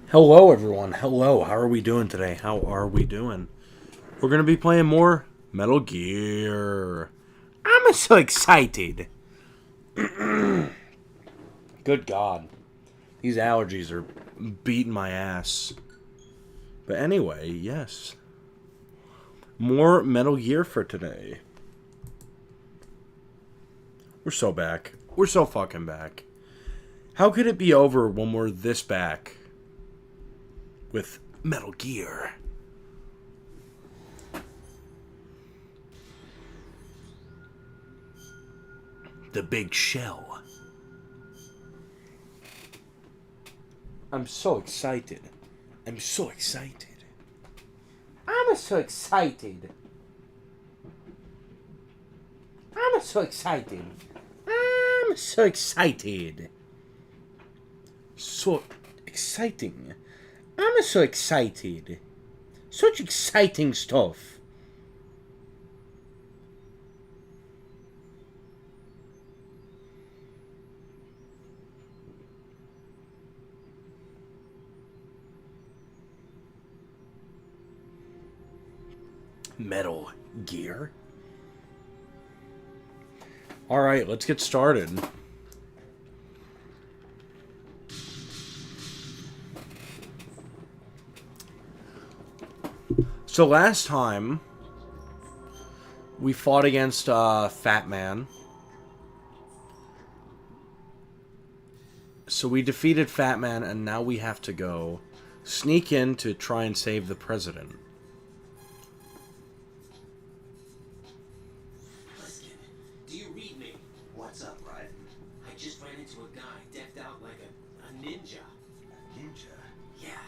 Hello, everyone. Hello. How are we doing today? How are we doing? We're going to be playing more Metal Gear. I'm so excited. Good God. These allergies are beating my ass. But anyway, yes. More Metal Gear for today. We're so back. We're so fucking back. How could it be over when we're this back with Metal Gear? The Big Shell. I'm so excited. I'm so excited. I'm so excited. I'm so excited. I'm so excited. So exciting. I'm so excited. Such exciting stuff. Metal Gear. Alright, let's get started. So last time, we fought against Fat Man. So we defeated Fat Man, and now we have to go sneak in to try and save the president. Luskin, do you read me? What's up, Raiden? I just ran into a guy decked out like a ninja. Ninja? Yeah.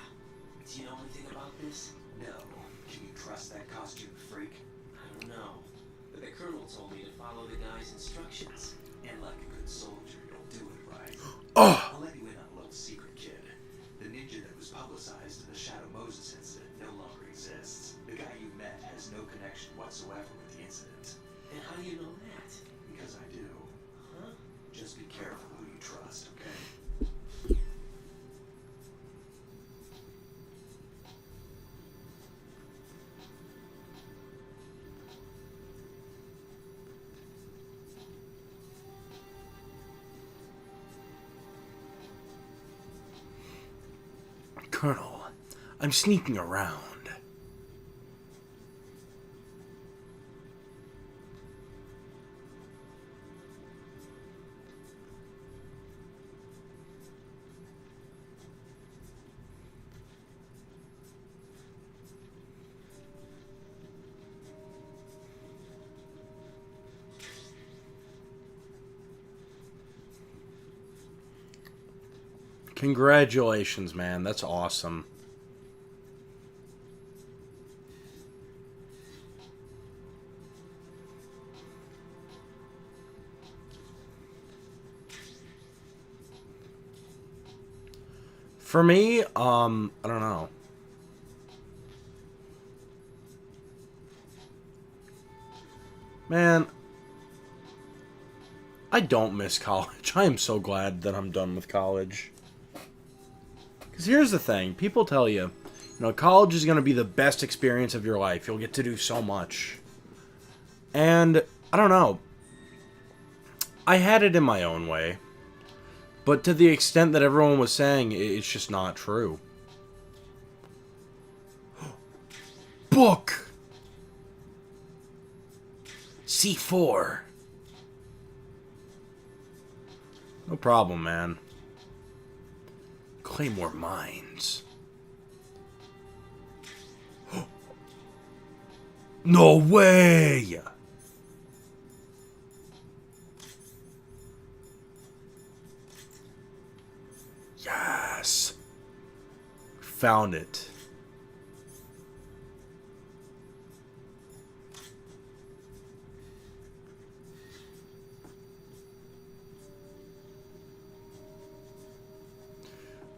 Do you know anything about this? No. Can you trust that costume freak? I don't know. But the colonel told me to follow the guy's instructions. And like a good soldier, you'll do it right. Oh! I'll let you in on a little secret, kid. The ninja that was publicized in the Shadow Moses incident no longer exists. The guy you met has no connection whatsoever with the incident. And how do you know that? Because I do. Huh? Just be careful who you trust, okay? Colonel, I'm sneaking around. Congratulations, man. That's awesome. For me, I don't know. Man, I don't miss college. I am so glad that I'm done with college. Because here's the thing. People tell you, college is going to be the best experience of your life. You'll get to do so much. And, I don't know. I had it in my own way. But to the extent that everyone was saying, it's just not true. Book! C4. No problem, man. Claymore Mines. No way! Yes! Found it.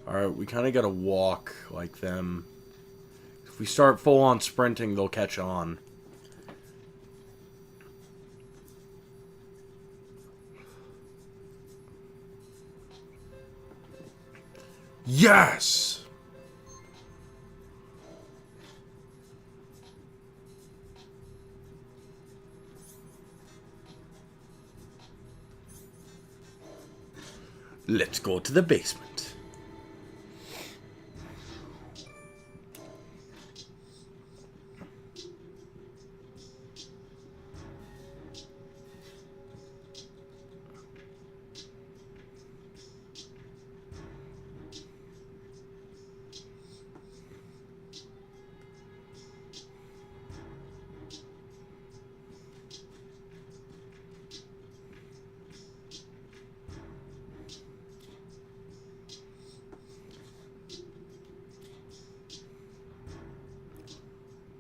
Alright, we kind of gotta walk like them. If we start full on sprinting, they'll catch on. Yes! Let's go to the basement.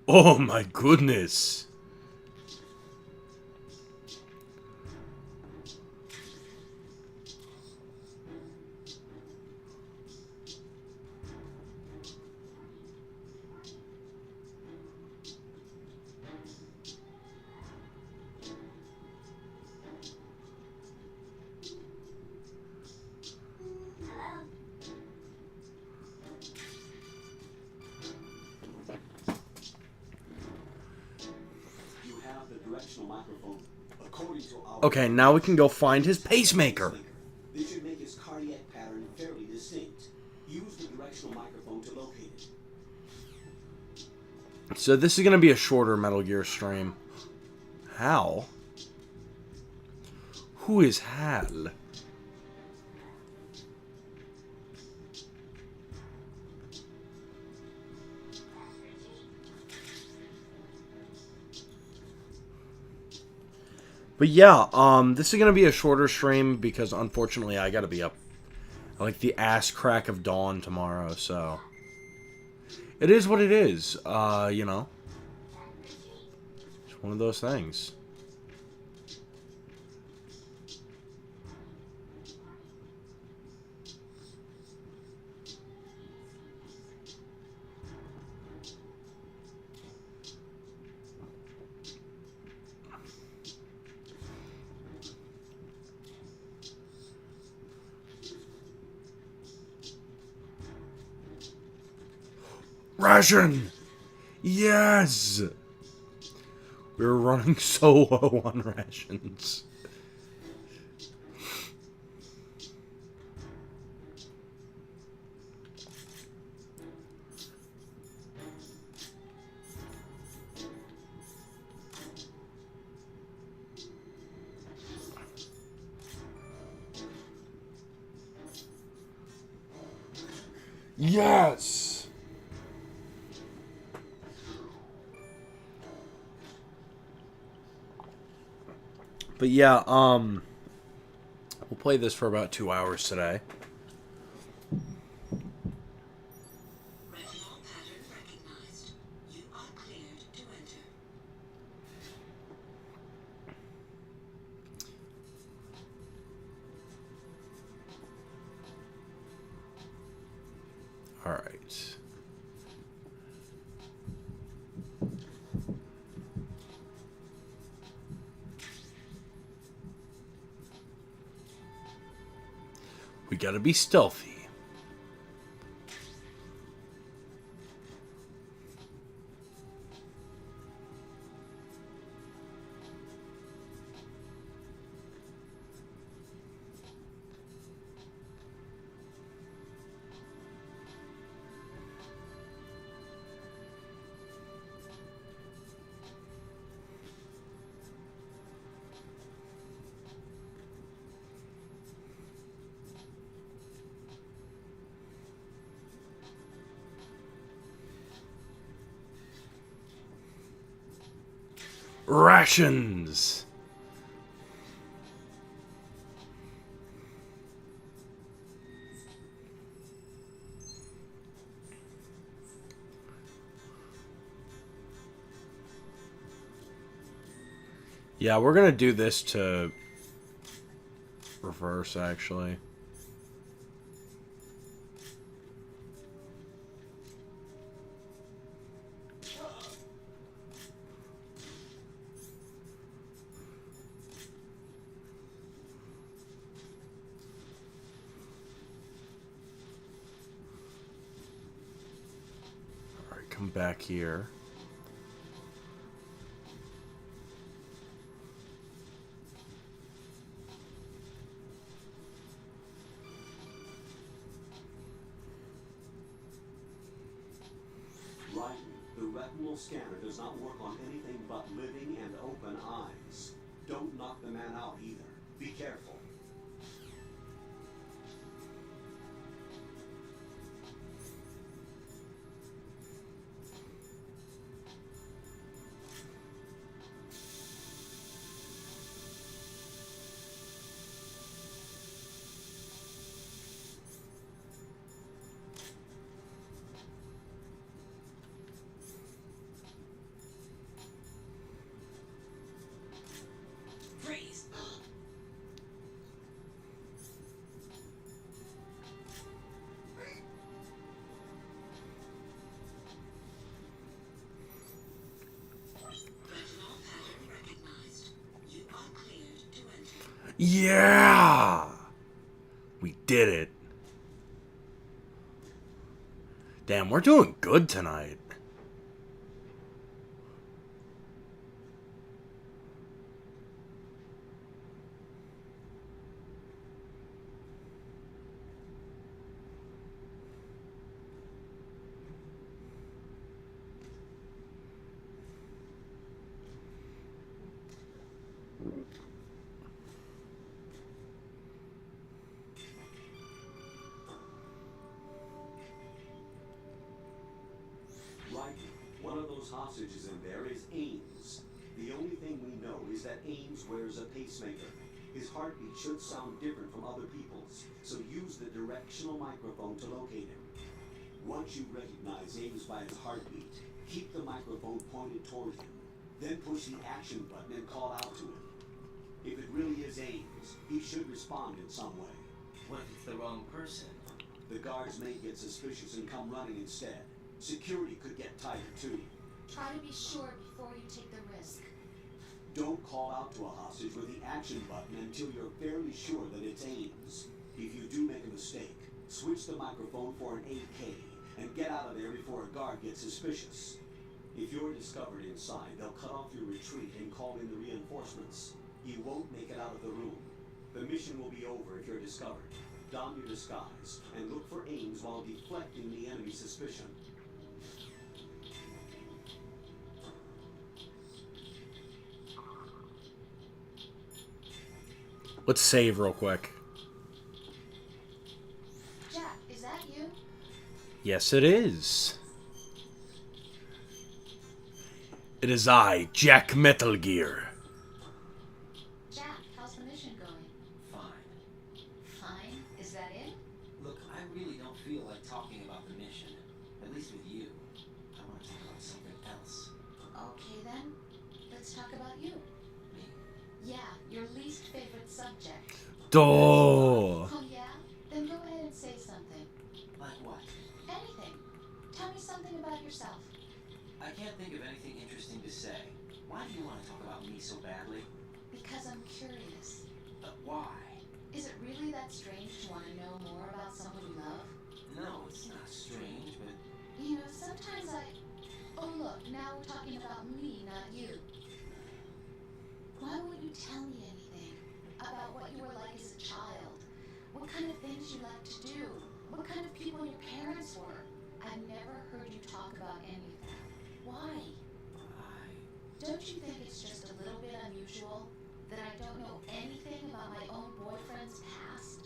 Oh my goodness. Okay, now we can go find his pacemaker. This should make his cardiac pattern fairly distinct. Use the directional microphone to locate it. So this is going to be a shorter Metal Gear stream. Hal? Who is Hal? But yeah, this is going to be a shorter stream because unfortunately I got to be up like the ass crack of dawn tomorrow, so it is what it is, you know. It's one of those things. Ration! Yes! We were running so low on rations. Yes! But yeah, we'll play this for about 2 hours today. Retinal pattern recognized. You are cleared to enter. All right. We gotta be stealthy. Rations! Yeah, we're gonna do this to reverse, actually. Alright, come back here. Atmel scanner does not work on anything but living and open eyes. Don't knock the man out either. Be careful. Freeze! Retinol pattern recognized. You are cleared to enter. Yeah! We did it. Damn, we're doing good tonight. Right. One of those hostages in there is Ames. The only thing we know is that Ames wears a pacemaker. His heartbeat should sound different from other people's, so use the directional microphone to locate him. Once you recognize Ames by his heartbeat, keep the microphone pointed toward him. Then push the action button and call out to him. If it really is Ames, he should respond in some way. What if it's the wrong person? The guards may get suspicious and come running instead. Security could get tighter too. Try to be sure before you take the risk. Don't call out to a hostage with the action button until you're fairly sure that it's Ames. If you do make a mistake, switch the microphone for an 8K and get out of there before a guard gets suspicious. If you're discovered inside, they'll cut off your retreat and call in the reinforcements. You won't make it out of the room. The mission will be over if you're discovered. Don your disguise and look for Ames while deflecting the enemy's suspicion. Let's save real quick. Jack, is that you? Yes, it is. It is I, Jack Metal Gear. Jack, how's the mission going? Fine. Fine. Is that it? Look, I really don't feel like talking about the mission. At least with you. I want to talk about something else. Okay then. Let's talk about you. Me? Yeah, your least favorite subject. Oh. Oh yeah? Then go ahead and say something. Like what? Anything. Tell me something about yourself. I can't think of anything interesting to say. Why do you want to talk about me so badly? Because I'm curious. Why? Is it really that strange to want to know more about someone you love? No, it's not strange, but You know, sometimes Oh look, now we're talking about me, not you. Why won't you tell me anything? About what you were like as a child? What kind of things you liked to do? What kind of people your parents were? I've never heard you talk about any of that. Why? Don't you think it's just a little bit unusual that I don't know anything about my own boyfriend's past?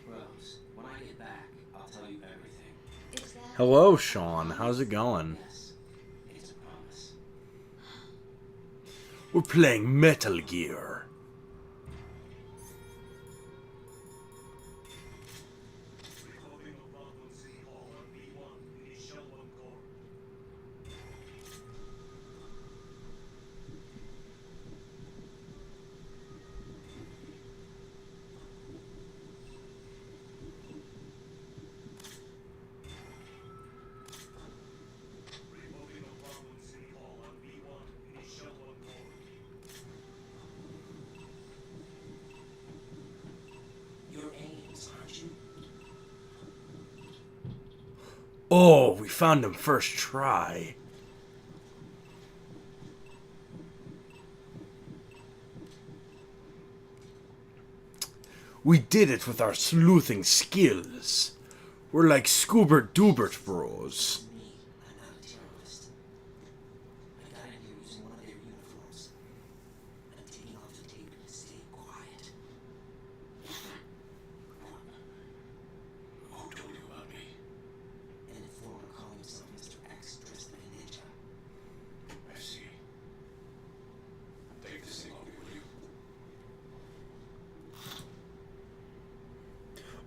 Rose, when I get back, I'll tell you everything. Is that... Hello, Sean. How's it going? Yes, it's a promise. We're playing Metal Gear. Recording of Baldwin City Hall on B1 in the Shelburne Court. Reporting of Baldwin City Hall on B1 in the Shelburne Court. You're Ames, aren't you? Oh, we found him first try. We did it with our sleuthing skills. We're like Scoobert Doobert bros. Me, I'm not a terrorist.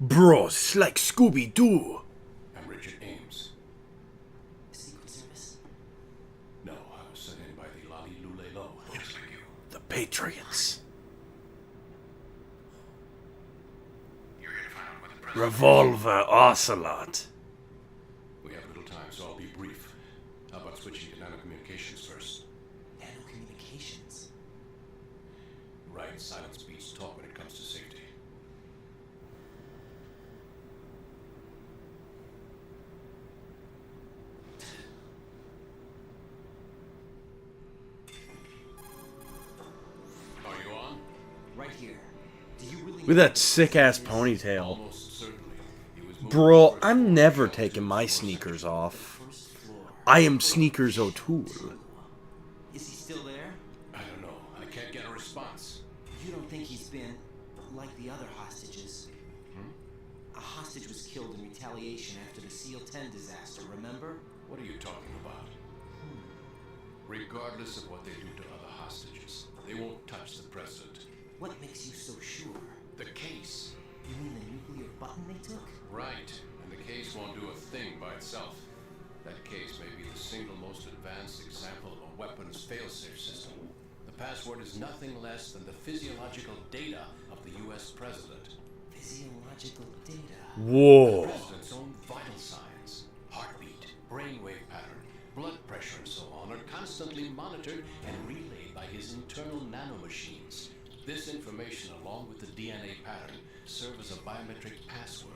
Bro, it's like Scooby-Doo. I'm Richard Ames. Secret Service? No, I was sent in by the Lali Lule Lo. Just like you. The Patriots. You're here to find out what the president... Revolver Ocelot. We have little time, so I'll be brief. How about switching to nanocommunications first? Nanocommunications. Right, silence beats talk when it comes to safety. Are you on? Right here. Do you really Look at that sick-ass ponytail. Almost certainly. He was moving Bro, first I'm floor, never shelter taking to my the floor sneakers section. off. first floor? I am Sneakers O'Toole. Is he still there? I don't know. I can't get a response. You don't think he's been like the other hostages? A hostage was killed in retaliation after the SEAL 10 disaster, remember? What are you talking about? Regardless of what they do to other hostages, they won't touch the president. What makes you so sure? The case. You mean the nuclear button they took? Right. And the case won't do a thing by itself. That case may be the single most advanced example of a weapons failsafe system. The password is nothing less than the physiological data of the US president. Physiological data. Whoa. President's own vital signs, heartbeat, brainwave pattern, blood pressure, and so on are constantly monitored and relayed by his internal nanomachines. This information, along with the DNA pattern, serve as a biometric password,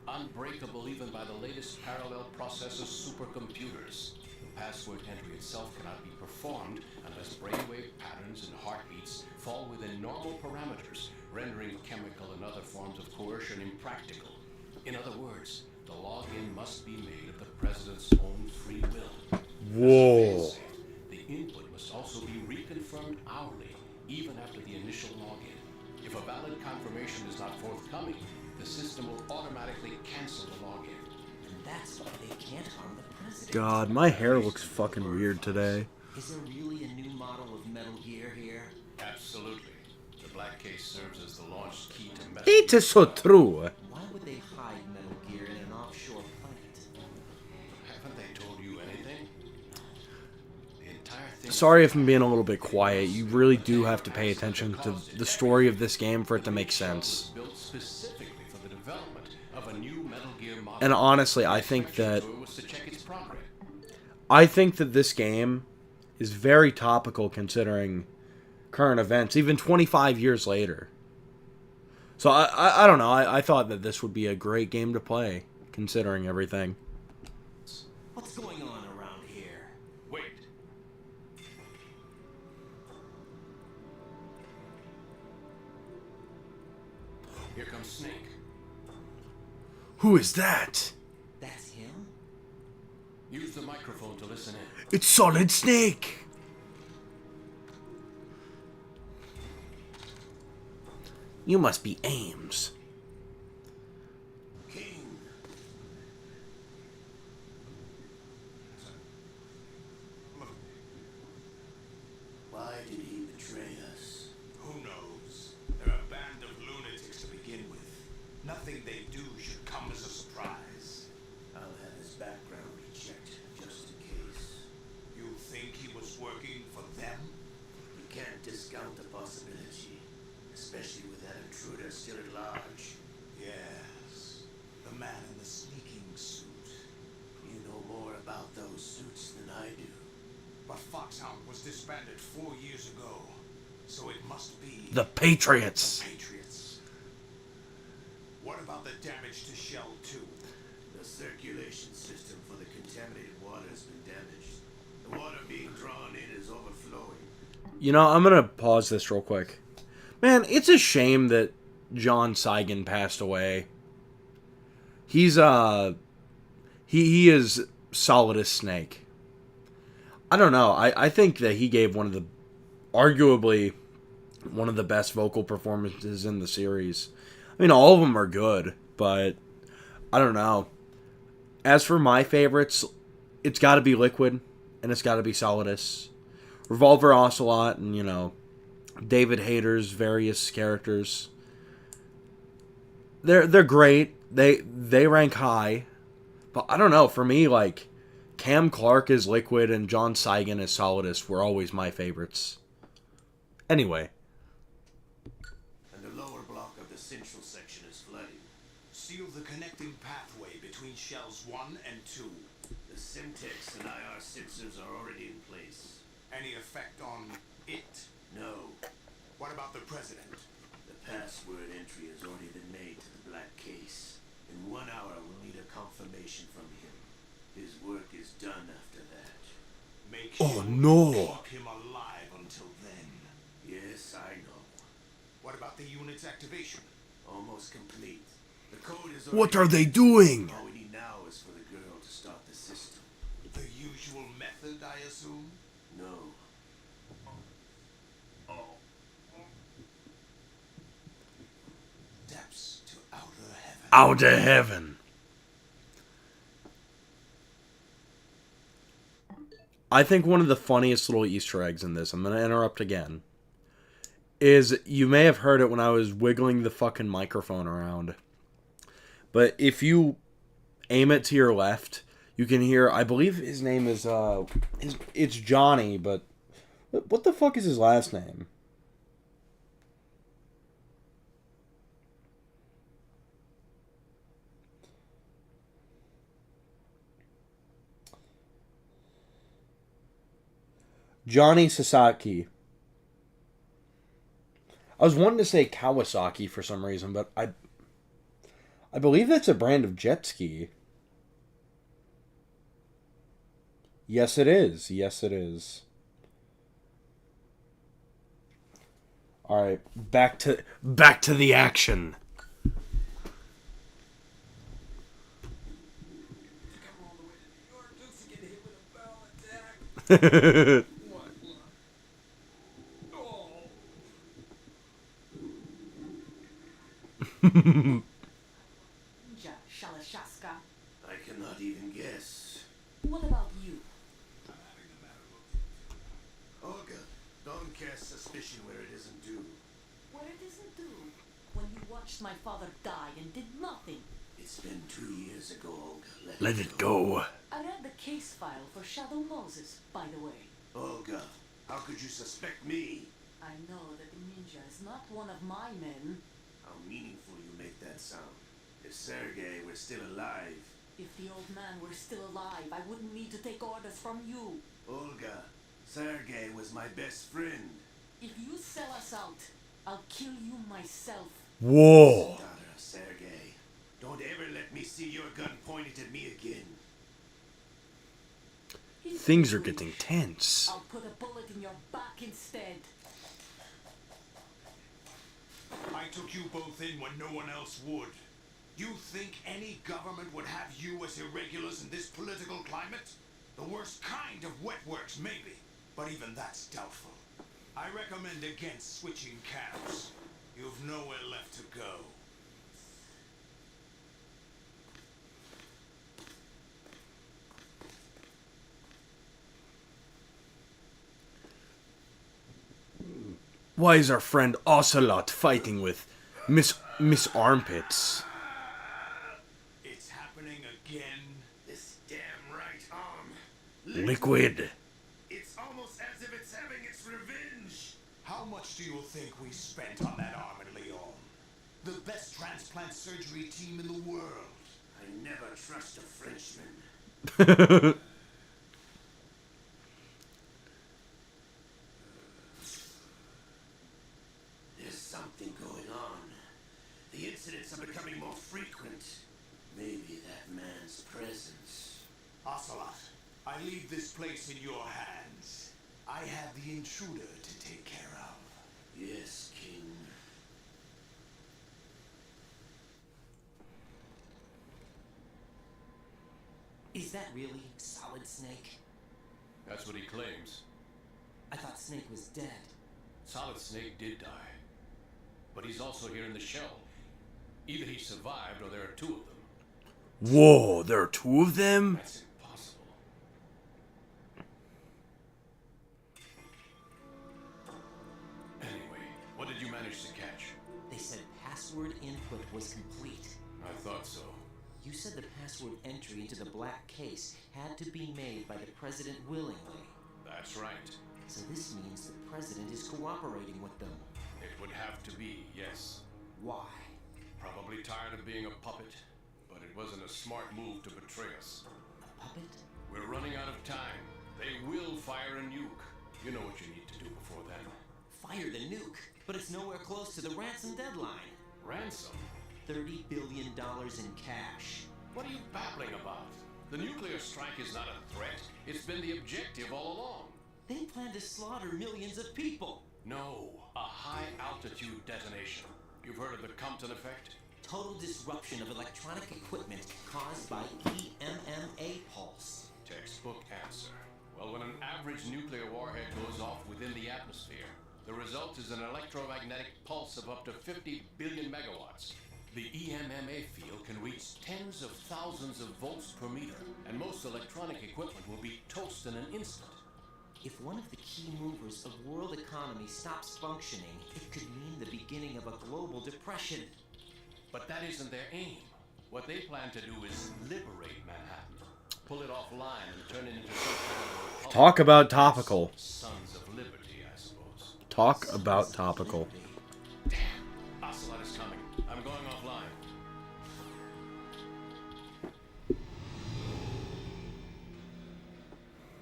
unbreakable even by the latest parallel processor supercomputers. The password entry itself cannot be performed unless brainwave patterns and heartbeats fall within normal parameters, rendering chemical and other forms of coercion impractical. In other words, the login must be made of the president's own free will. Whoa. The input must also be reconfirmed hourly, even after the initial login. If a valid confirmation is not forthcoming, the system will automatically cancel the login. And that's why they can't harm the president. God, my hair looks fucking weird today. Is there really a new model of Metal Gear here? Absolutely. The black case serves as the launch key to Metal It Gear is so true. Why would they hide Metal Gear in an offshore plant? Haven't they told you anything? The entire thing. Sorry if I'm being a little bit quiet. You really do have to pay attention to the story of this game for it to make sense. Was built specifically for the development of a new Metal Gear model. And honestly, I think that Was to check its progress. this game is very topical considering current events, even 25 years later. So I don't know. I thought that this would be a great game to play, considering everything. What's going on around here? Wait. Here comes Snake. Who is that? That's him? Use the microphone to listen in. It's Solid Snake. You must be Ames. King. Why did he betray us? Who knows? They're a band of lunatics to begin with. Nothing they do should come as a surprise. I'll have his background rechecked just in case. You think he was working for them? You can't discount the possibility, especially with that intruder still at large. Yes. The man in the sneaking suit. You know more about those suits than I do. But Foxhound was disbanded 4 years ago. So it must be The Patriots. Patriots. What about the damage to Shell 2? The circulation system for the contaminated water has been damaged. The water being drawn in is overflowing. You know, I'm gonna pause this real quick. Man, it's a shame that John Saigon passed away. He's he is solid as Snake. I don't know. I think that he gave arguably one of the best vocal performances in the series. I mean, all of them are good, but I don't know. As for my favorites, it's got to be Liquid, and it's got to be Solidus. Revolver Ocelot, and, you know, David Hayter's various characters. they're great. They rank high, but I don't know. For me, like Cam Clark as Liquid and John Saigon as Solidus were always my favorites. Anyway, And the lower block of the central section is flooding. Seal the connecting pathway between shells 1 and 2. The Simtex and IR sensors are already in place. Any effect on it? No, What about the president? the password entry has already been made to the black case. In 1 hour, we'll need a confirmation from him. His work is done after that. Make Oh, sure no. you keep him alive until then. Yes, I know. What about the unit's activation? Almost complete. The code is what already- are they doing? All we need now is for the girl to start the system. The usual method, I assume? No. Steps to outer heaven. Out of heaven. I think one of the funniest little Easter eggs in this, I'm going to interrupt again, is you may have heard it when I was wiggling the fucking microphone around. But if you aim it to your left, you can hear, I believe his name is, it's Johnny, but what the fuck is his last name? Johnny Sasaki. I was wanting to say Kawasaki for some reason, but I believe that's a brand of jet ski. Yes, it is. Yes, it is. All right, back to the action. Shalashaska. I cannot even guess. What about you? Olga, don't cast suspicion where it isn't due. What it isn't due when you watched my father die and did nothing. It's been 2 years ago, Olga. Let it go. I read the case file for Shadow Moses, by the way. Olga, how could you suspect me? I know that the ninja is not one of my men. How meaningful you make that sound. If Sergei were still alive. If the old man were still alive, I wouldn't need to take orders from you. Olga, Sergei was my best friend. If you sell us out, I'll kill you myself. Whoa. Daughter of Sergei, don't ever let me see your gun pointed at me again. If Things you are getting wish, tense. I'll put a bullet in your back instead. I took you both in when no one else would. You think any government would have you as irregulars in this political climate? The worst kind of wet works, maybe. But even that's doubtful. I recommend against switching camps. You've nowhere left to go. Why is our friend Ocelot fighting with Miss Armpits? It's happening again. This damn right arm. Liquid. It's almost as if it's having its revenge. How much do you think we spent on that arm in Lyon? The best transplant surgery team in the world. I never trust a Frenchman. There's something going on. The incidents are becoming more frequent. Maybe that man's presence. Ocelot, I leave this place in your hands. I have the intruder to take care of. Yes, King. Is that really Solid Snake? That's what he claims. I thought Snake was dead. Solid Snake did die. But he's also here in the shell. Either he survived or there are two of them. Whoa, there are two of them? That's impossible. Anyway, what did you manage to catch? They said password input was complete. I thought so. You said the password entry into the black case had to be made by the president willingly. That's right. So this means the president is cooperating with them. It would have to be, yes. Why? Probably tired of being a puppet, but it wasn't a smart move to betray us. A puppet? We're running out of time. They will fire a nuke. You know what you need to do before then. Fire the nuke, but it's nowhere close to the ransom deadline. Ransom? $30 billion in cash. What are you babbling about? The nuclear strike is not a threat. It's been the objective all along. They plan to slaughter millions of people. No, a high-altitude detonation. You've heard of the Compton effect? Total disruption of electronic equipment caused by EMMA pulse. Textbook answer. Well, when an average nuclear warhead goes off within the atmosphere, the result is an electromagnetic pulse of up to 50 billion megawatts. The EMMA field can reach tens of thousands of volts per meter, and most electronic equipment will be toast in an instant. If one of the key movers of world economy stops functioning, it could mean the beginning of a global depression. But that isn't their aim. What they plan to do is liberate Manhattan, pull it offline and turn it into some kind of a republic. Talk about topical. Sons of Liberty, I suppose. Talk about topical. Damn, Ocelot is coming. I'm going offline.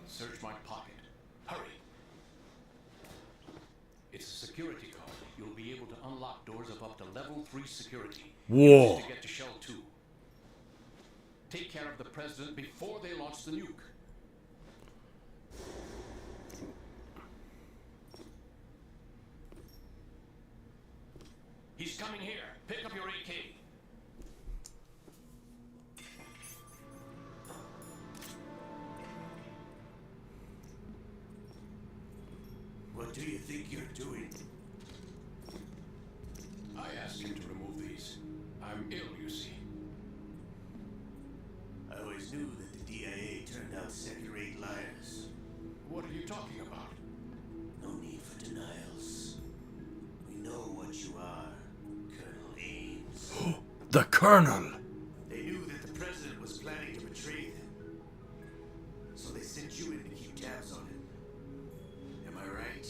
Search my pocket. Hurry. It's a security card. You'll be able to unlock doors of up to level 3 security. Whoa. Use it to get to Shell 2. Take care of the president before they launch the nuke. He's coming here. Pick up your AK. What do you think you're doing? I asked him to remove these. I'm ill, you see. I always knew that the DIA turned out second-rate liars. What are you talking about? No need for denials. We know what you are, Colonel Ames. The Colonel. They knew that the president was planning to betray them. So they sent you in to keep tabs on him. Am I right?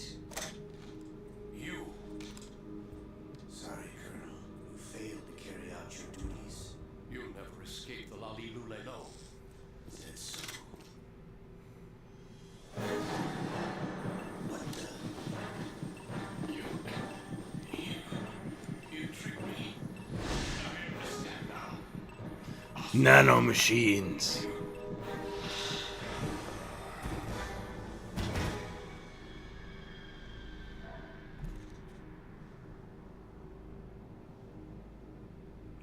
You. Sorry, Colonel. You failed to carry out your duties. You'll never escape the Lalilulelo. That's so. What the? You tricked me. I understand now. Nanomachines.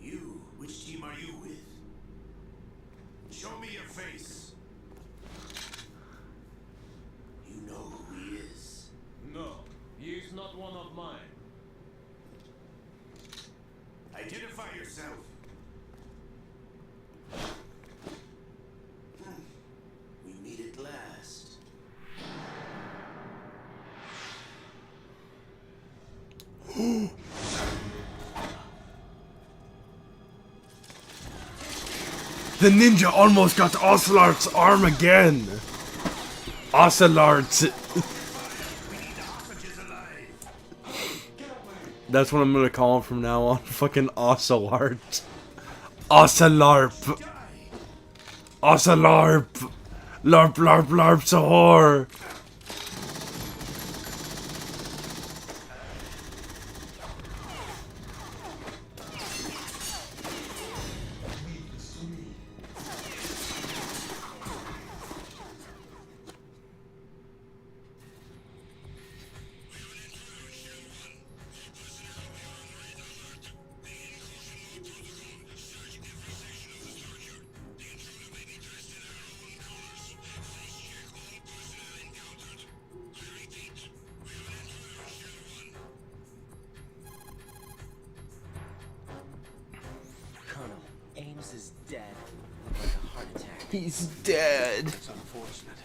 You? Which team are you with? Show me your face. You know who he is. No, he is not one of mine. Identify yourself. We meet at last. The ninja almost got Ocelot's arm again. Ocelot. That's what I'm gonna call him from now on. Fucking Ocelot. Ocelarp. Ocelarp. Larp, larp, larp, sahor. Colonel, Ames is dead. Like a heart attack. He's dead. It's unfortunate.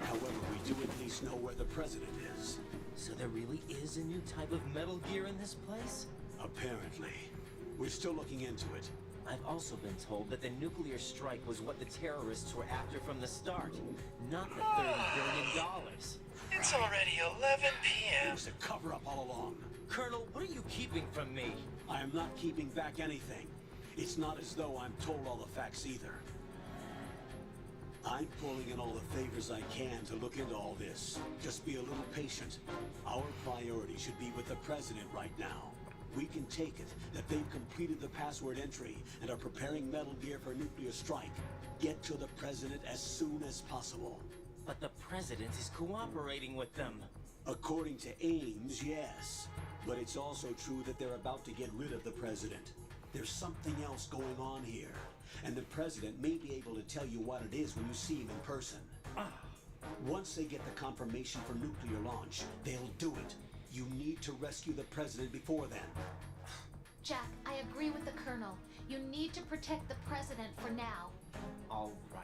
However, we do at least know where the president is. So there really is a new type of Metal Gear in this place? Apparently. We're still looking into it. I've also been told that the nuclear strike was what the terrorists were after from the start, not the $30 billion. It's already 11 It p.m. was a cover-up all along. Colonel, what are you keeping from me? I am not keeping back anything. It's not as though I'm told all the facts either. I'm pulling in all the favors I can to look into all this. Just be a little patient. Our priority should be with the President right now. We can take it that they've completed the password entry and are preparing Metal Gear for nuclear strike. Get to the President as soon as possible. But the President is cooperating with them. According to Ames, yes. But it's also true that they're about to get rid of the President. There's something else going on here. And the President may be able to tell you what it is when you see him in person. Once they get the confirmation for nuclear launch, they'll do it. You need to rescue the President before then. Jack, I agree with the Colonel. You need to protect the President for now. All right.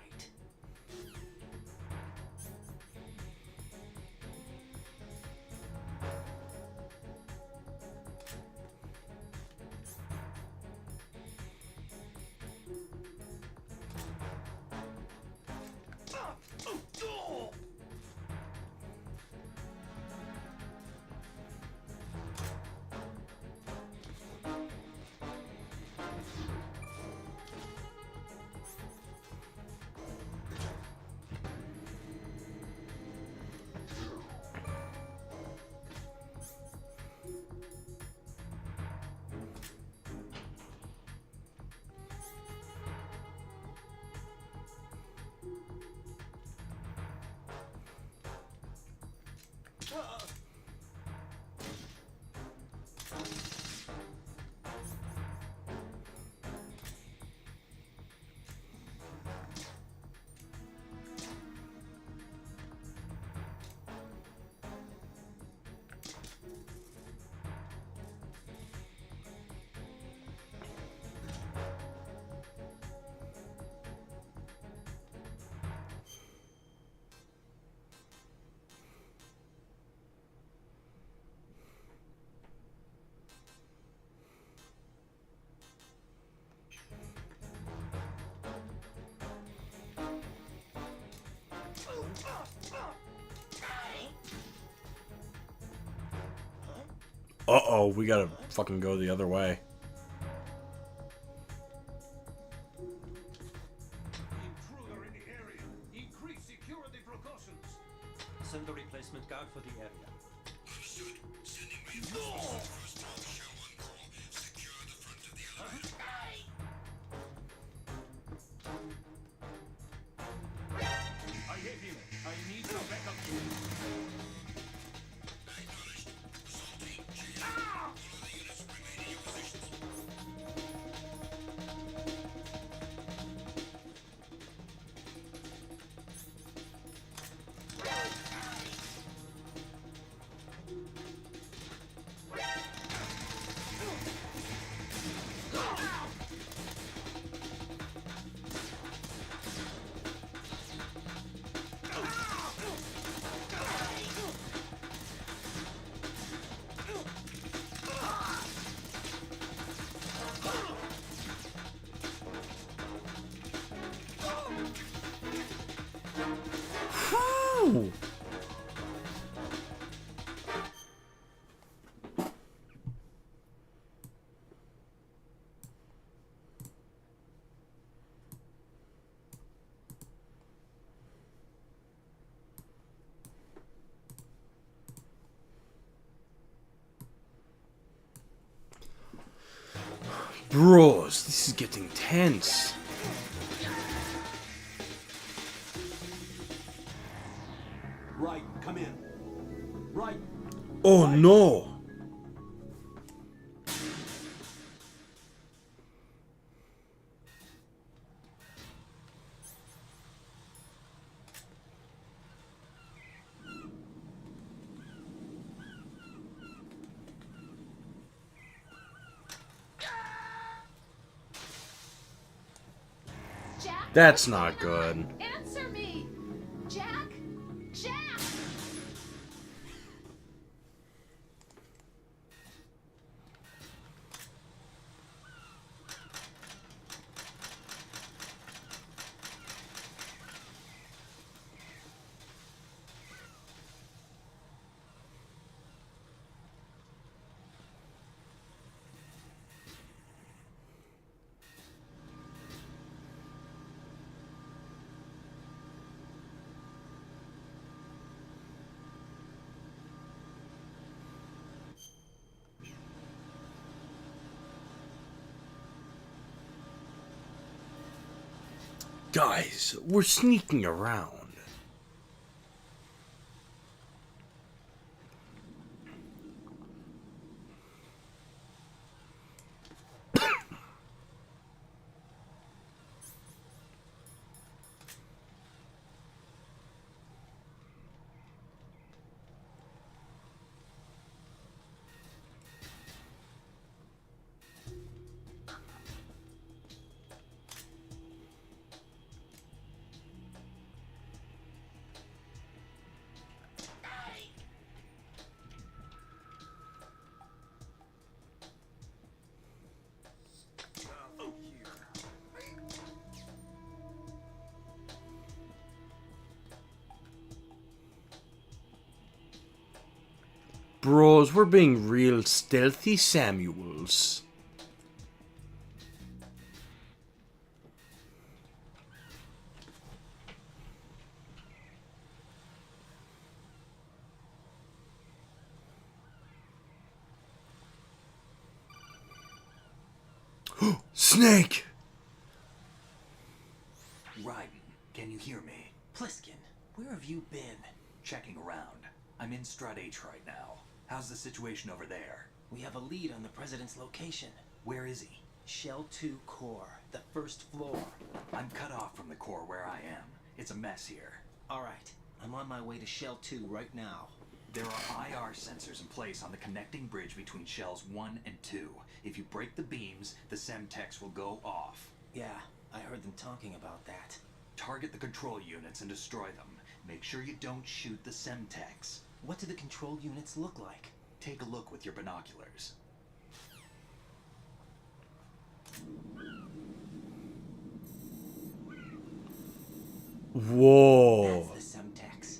Uh-oh, we gotta fucking go the other way. Intruder in the area. Increase security precautions. Send a replacement guard for the area. I hit him. I need a backup team. Whew. Bros, this is getting tense. Right, come in. Right. Oh no! Jack? That's not good. Answer me! Jack? Jack! Guys, we're sneaking around. Bros, we're being real stealthy Samuels. Snake! Raiden, can you hear me? Pliskin, where have you been? Checking around. I'm in Strut H right now. How's the situation over there? We have a lead on the president's location. Where is he? Shell 2 core, the first floor. I'm cut off from the core where I am. It's a mess here. Alright, I'm on my way to Shell 2 right now. There are IR sensors in place on the connecting bridge between Shells 1 and 2. If you break the beams, the Semtex will go off. Yeah, I heard them talking about that. Target the control units and destroy them. Make sure you don't shoot the Semtex. What do the control units look like? Take a look with your binoculars. Whoa. That's the Semtex.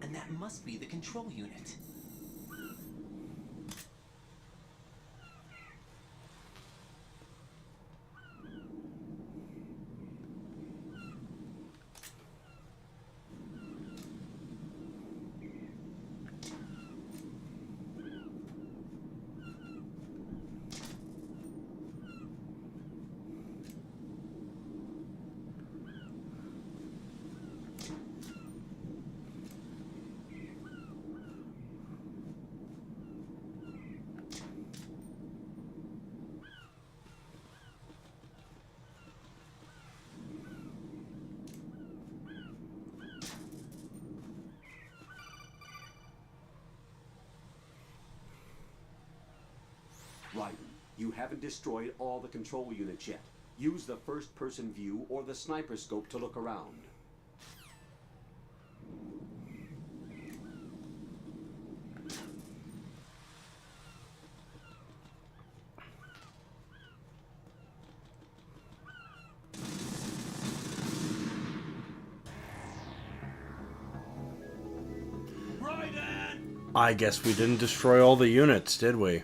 And that must be the control unit. Raiden, you haven't destroyed all the control units yet. Use the first-person view or the sniper scope to look around. I guess we didn't destroy all the units, did we?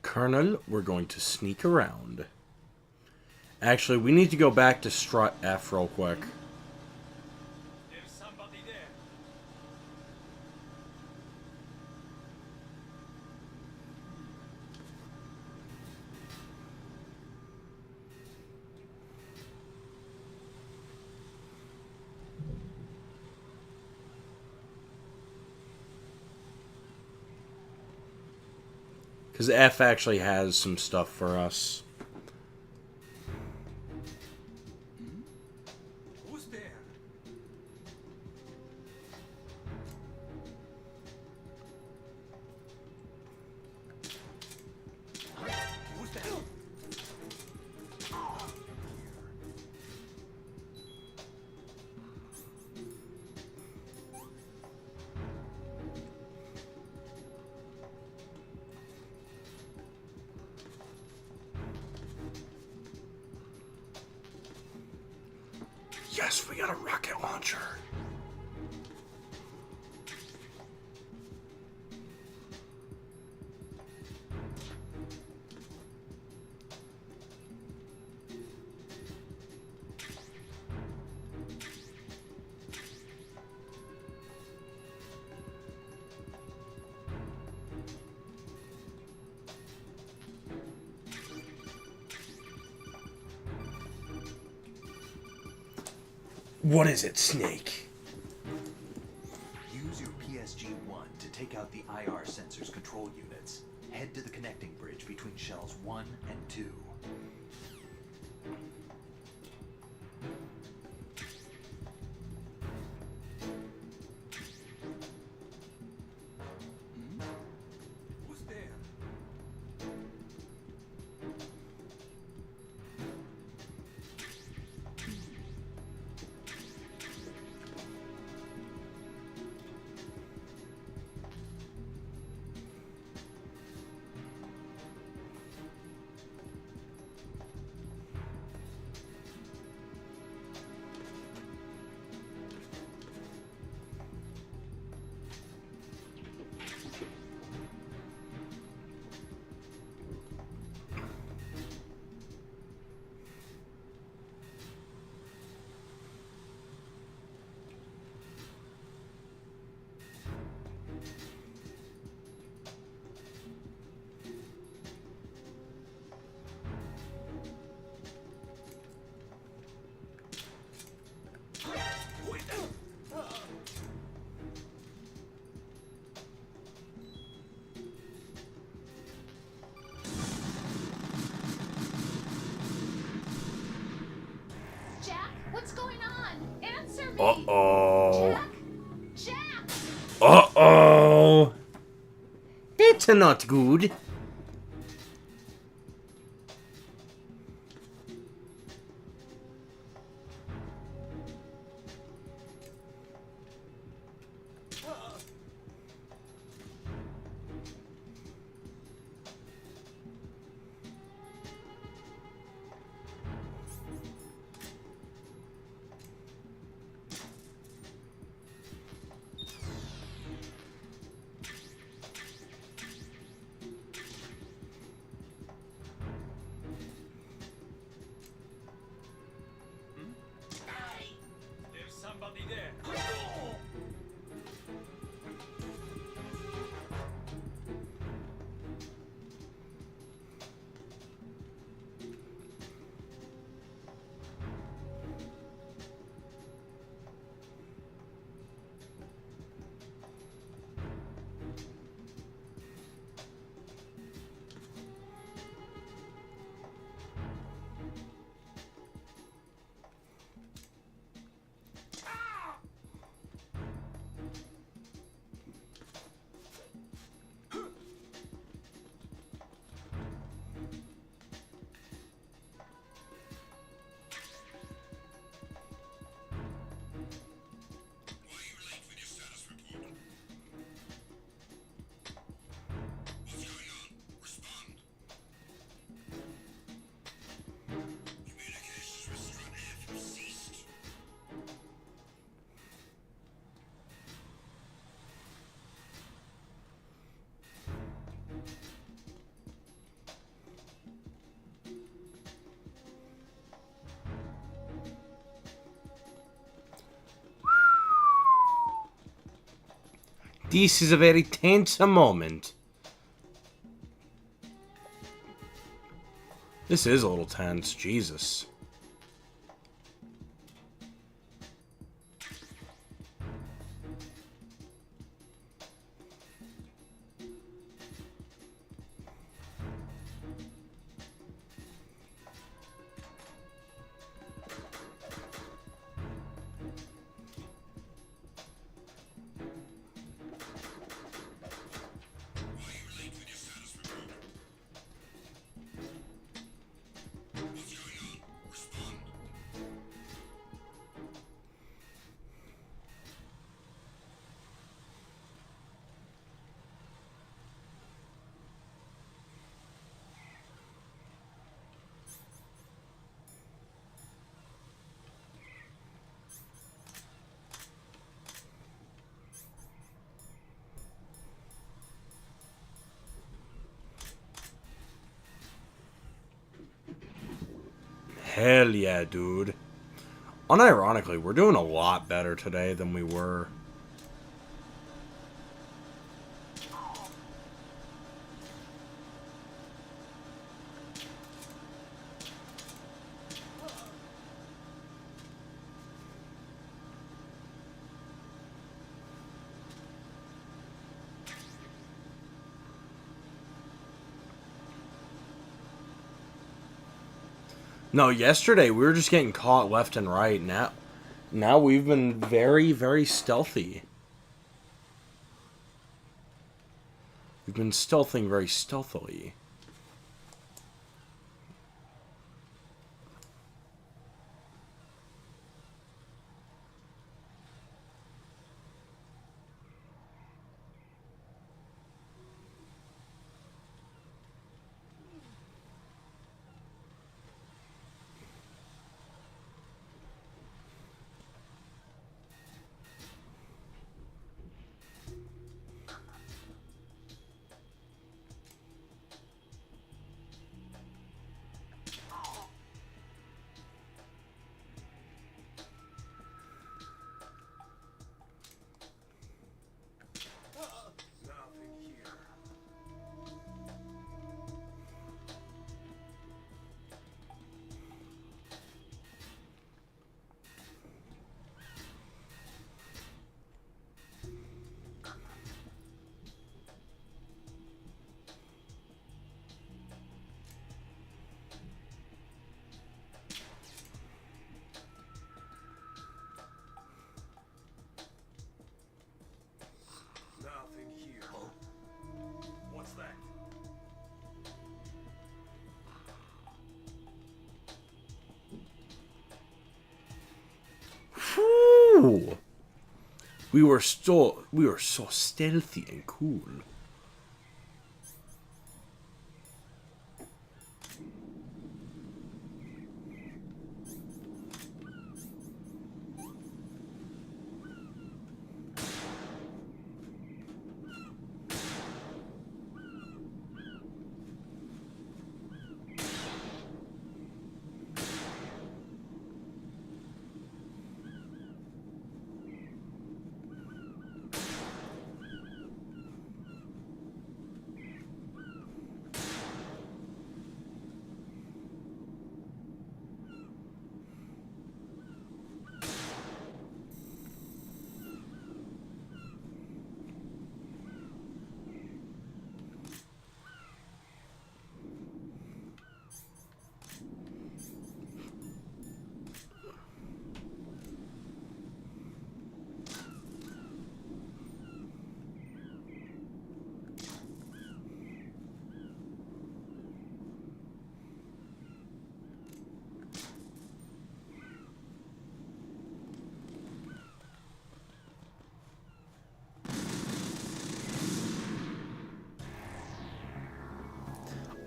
Colonel, we're going to sneak around. Actually, we need to go back to Strut F real quick. There's somebody there. Because F actually has some stuff for us. Who's there? Who's that? Yes, we got a rocket launcher. What is it, Snake? Use your PSG-1 to take out the IR sensors control units. Head to the connecting bridge between shells 1 and 2. Who's there? Jack, what's going on? Answer me. Uh-oh. Jack. Jack. Uh-oh. That's not good. There's somebody there. This is a very tense moment. This is a little tense, Jesus. Hell yeah, dude. Unironically, we're doing a lot better today than we were. No, yesterday we were just getting caught left and right. Now we've been very, very stealthy. We've been stealthing very stealthily. Nothing here. What's that? Whew. We were so stealthy and cool.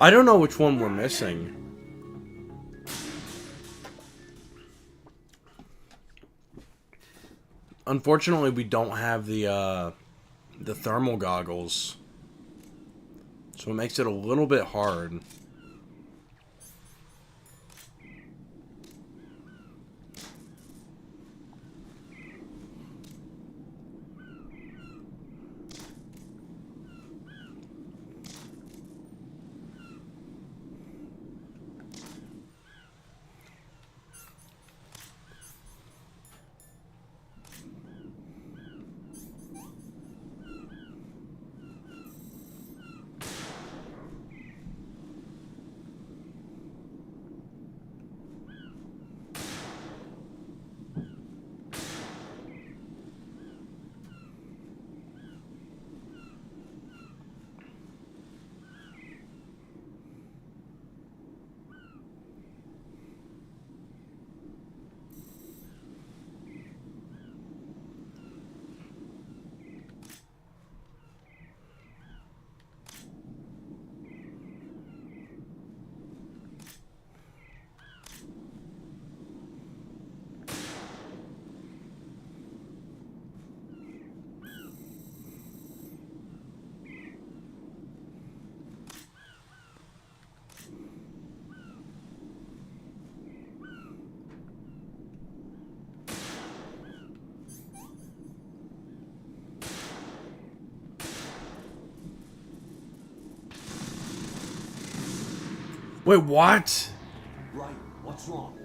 I don't know which one we're missing. Unfortunately, we don't have the thermal goggles, so it makes it a little bit hard. Wait, what? Right, what's wrong?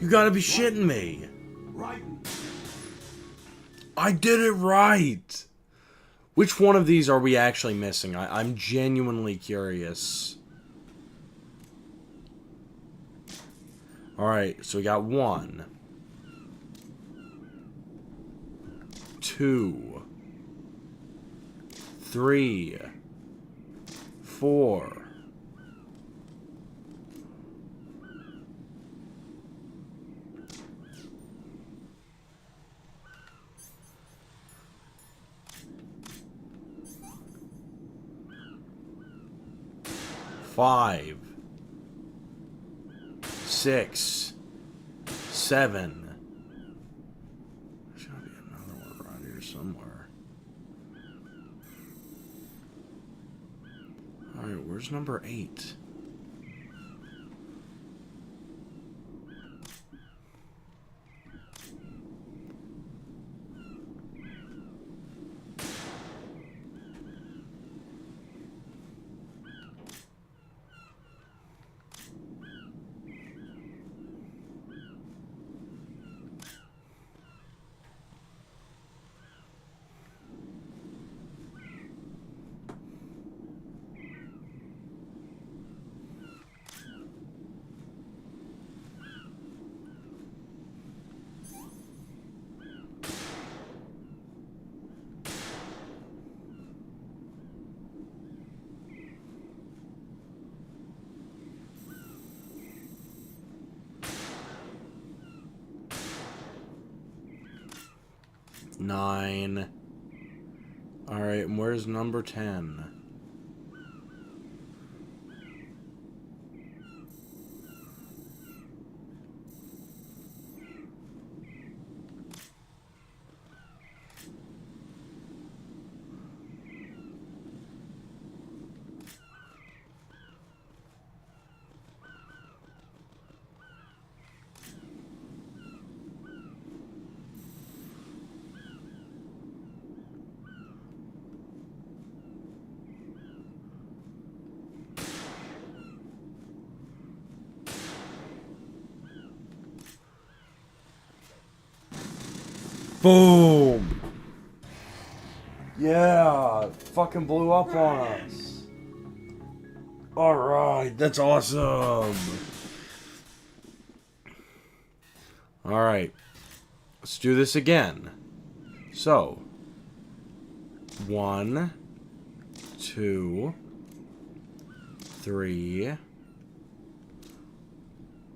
You gotta be shitting me. Right. I did it right. Which one of these are we actually missing? I'm genuinely curious. Alright, so we got 1, 2, 3, 4. Five, 6, 7. There's gotta be another one around here somewhere. Alright, where's number 8? Nine. Alright, and where's number 10? Boom! Yeah, fucking blew up on us. Alright, that's awesome. Alright, let's do this again. So, 1, 2, 3,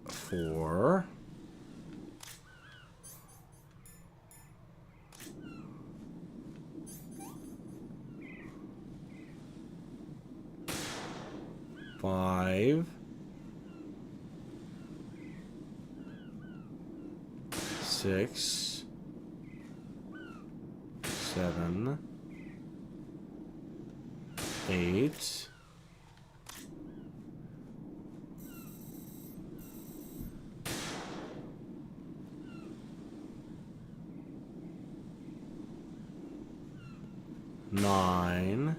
4. 5, 6, 7, 8. 9.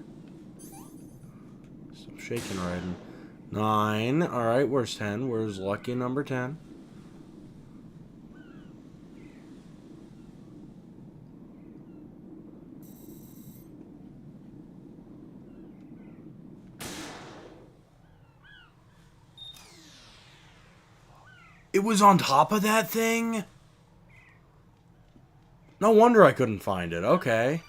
Stop shaking, Raiden. 9. Alright, where's 10? Where's lucky number 10? It was on top of that thing? No wonder I couldn't find it. Okay.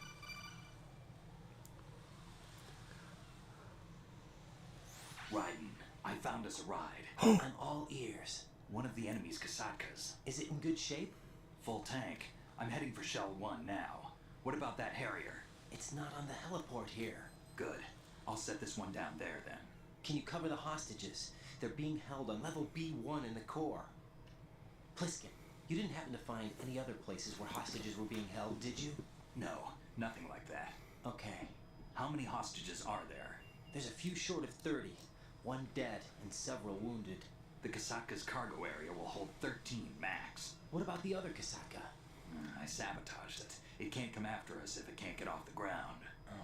I found us a ride. I'm all ears. One of the enemy's Kasakas. Is it in good shape? Full tank. I'm heading for Shell 1 now. What about that Harrier? It's not on the heliport here. Good. I'll set this one down there then. Can you cover the hostages? They're being held on level B1 in the core. Pliskin, you didn't happen to find any other places where hostages were being held, did you? No, nothing like that. Okay. How many hostages are there? There's a few short of 30. 1 dead and several wounded. The Kasaka's cargo area will hold 13 max. What about the other Kasaka? I sabotaged it. It can't come after us if it can't get off the ground. Oh.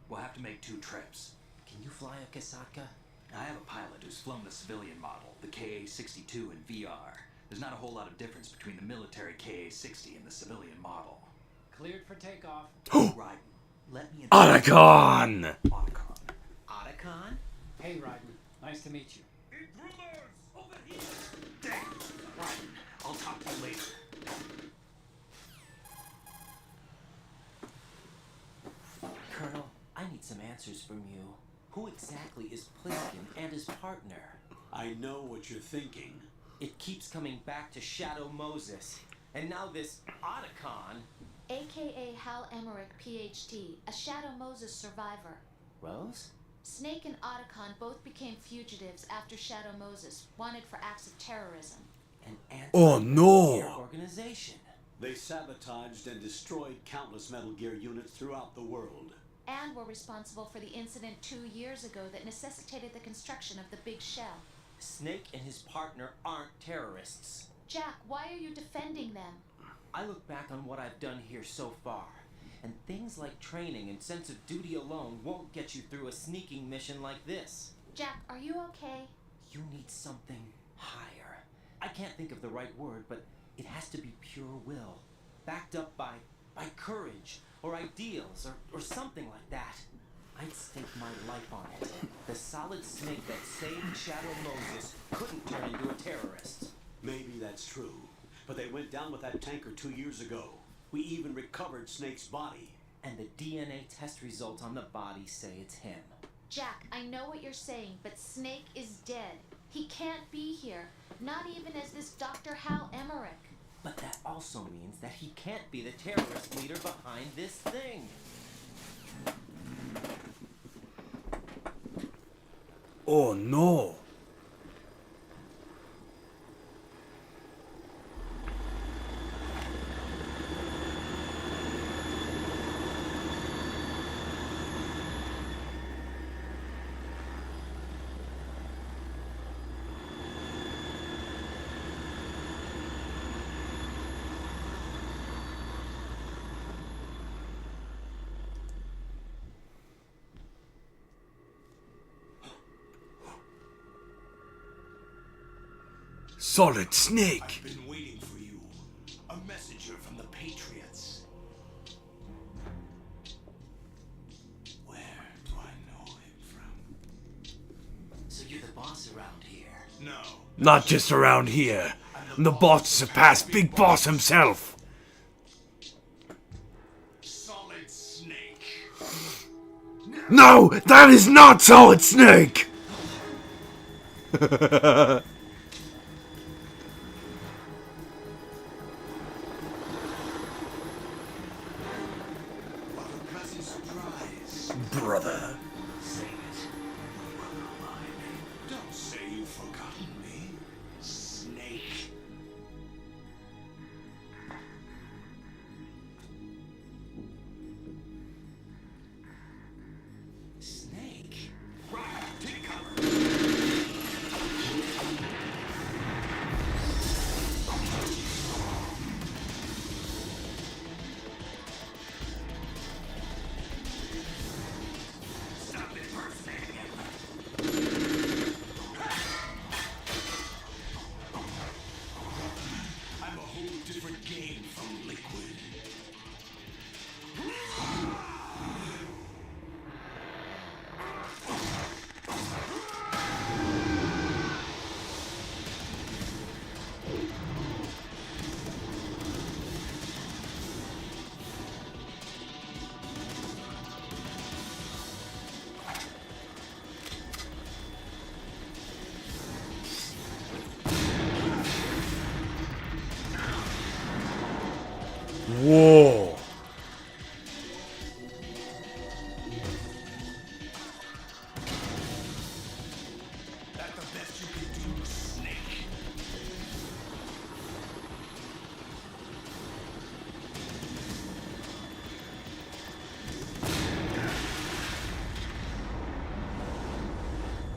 We'll have to make 2 trips. Can you fly a Kasaka? I have a pilot who's flown the civilian model, the KA-62 in VR. There's not a whole lot of difference between the military KA-60 and the civilian model. Cleared for takeoff. Raiden, let me Otacon! Otacon. Otacon? Hey, Raiden. Nice to meet you. Intruders! Over here! Damn! Raiden, I'll talk to you later. Colonel, I need some answers from you. Who exactly is Pliskin and his partner? I know what you're thinking. It keeps coming back to Shadow Moses. And now this Otacon. AKA Hal Emmerich, PhD, a Shadow Moses survivor. Rose? Snake and Otacon both became fugitives after Shadow Moses, wanted for acts of terrorism. An Oh, no. anti-Metal Gear organization. They sabotaged and destroyed countless Metal Gear units throughout the world. And were responsible for the incident 2 years ago that necessitated the construction of the Big Shell. Snake and his partner aren't terrorists. Jack, why are you defending them? I look back on what I've done here so far, and things like training and sense of duty alone won't get you through a sneaking mission like this. Jack, are you okay? You need something higher. I can't think of the right word, but it has to be pure will, backed up by courage, or ideals, or something like that. I'd stake my life on it. The solid snake that saved Shadow Moses couldn't turn into a terrorist. Maybe that's true, but they went down with that tanker 2 years ago. We even recovered Snake's body. And the DNA test results on the body say it's him. Jack, I know what you're saying, but Snake is dead. He can't be here, not even as this Dr. Hal Emmerich. But that also means that he can't be the terrorist leader behind this thing. Oh no! Solid Snake! I've been waiting for you. A messenger from the Patriots. Where do I know him from? So you're the boss around here? No. Not just around here. I'm the boss to surpass Big Boss himself. Solid Snake. No, that is not Solid Snake! What a pleasant surprise. Brother. Say it. Brother of mine. Don't say you've forgotten me. Snake. Snake? Right, take cover. Stop impersonating him. I'm a whole different game from Liquid. Whoa. That's the best you can do, Snake.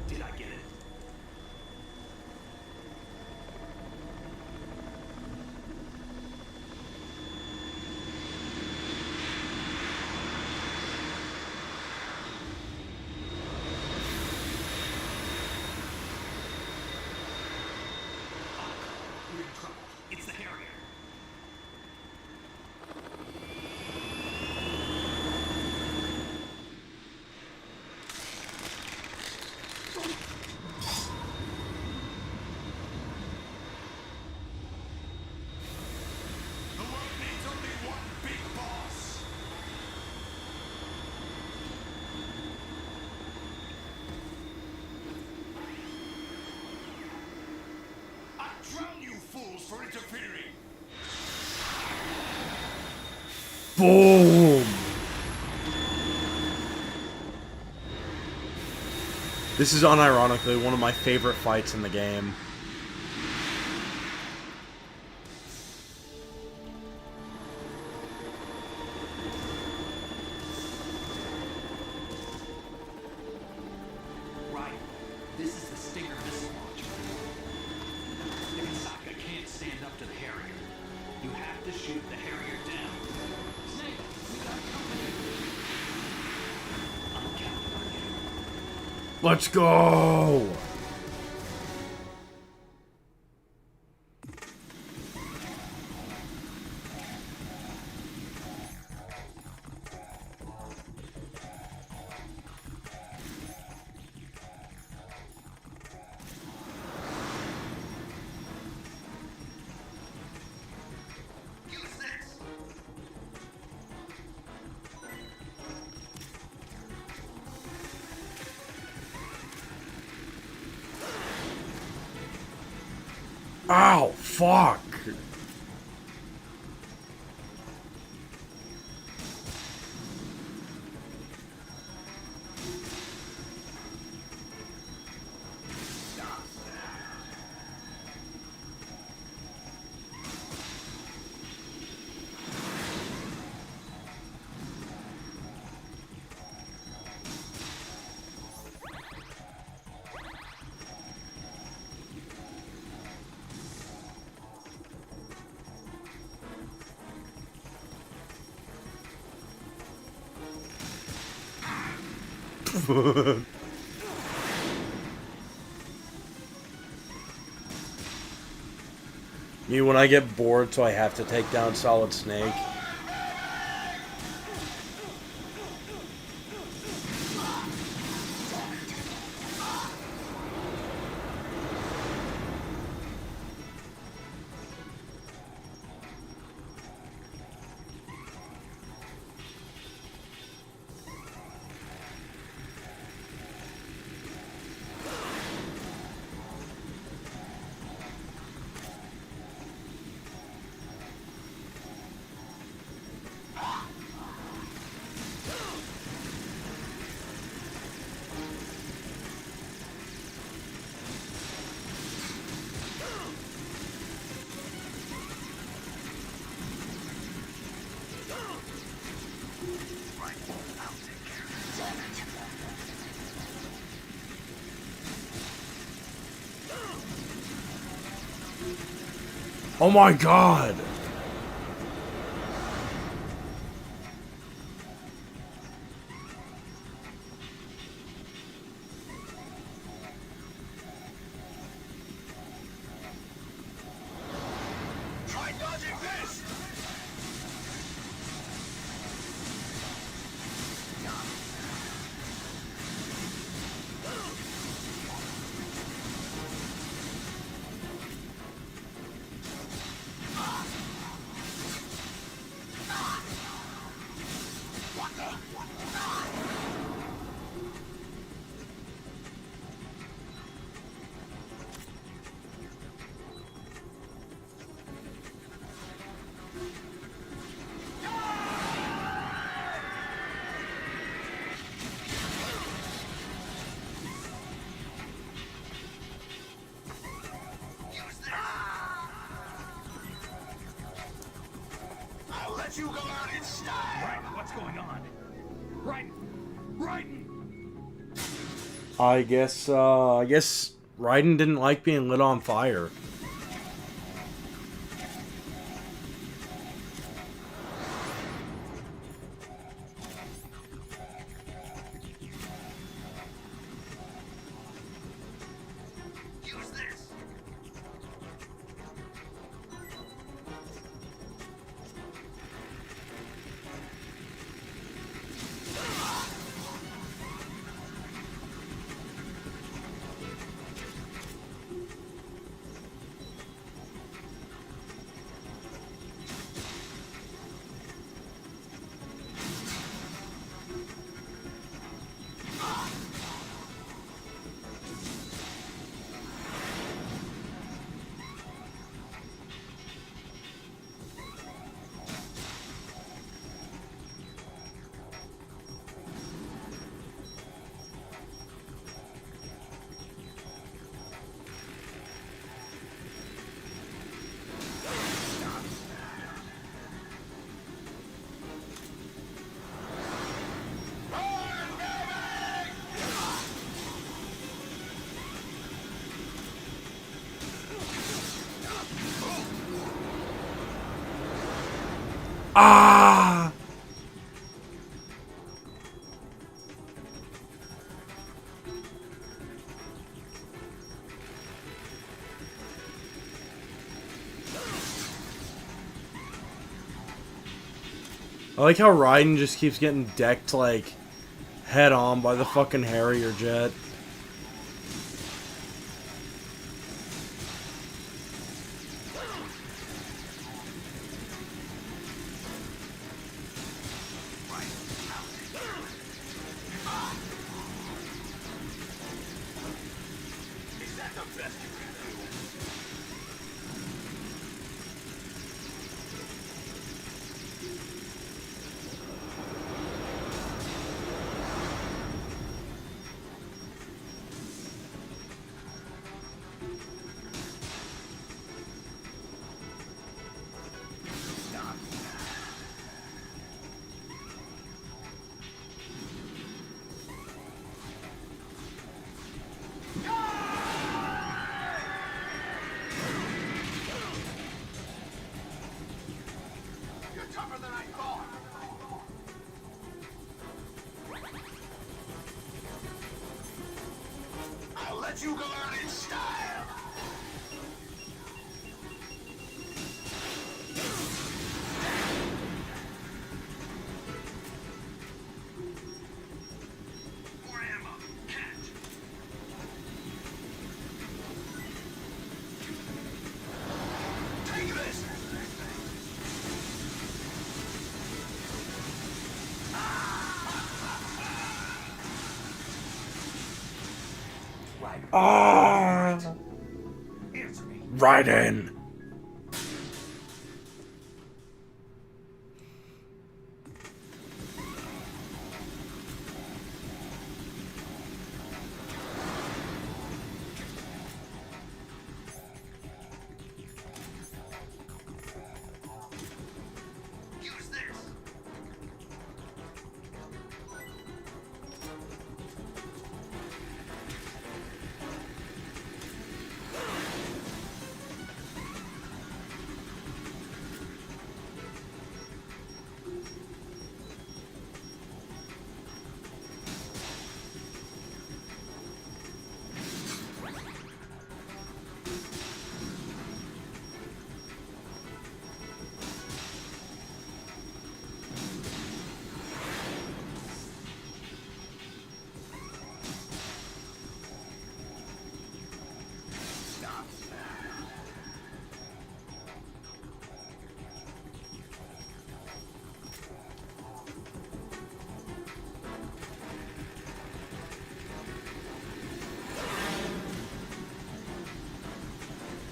Did I get it? for interfering. Boom! This is unironically one of my favorite fights in the game. Right. This is the Stinger missile launcher. Nagasaka can't stand up to the Harrier. You have to shoot the Harrier down. Snake, we got company. I'm counting on you. Let's go! Use this. Ow, fuck! Me when I get bored, so I have to take down Solid Snake. Oh my god! Try dodging this! I'll let you go out in style! Right, what's going on? Right, Raiden! I guess Raiden didn't like being lit on fire. Use this! Ah! I like how Raiden just keeps getting decked, like, head on by the fucking Harrier jet. You go out in style. More ammo. Catch. Take this. Ah! Raiden! Use this.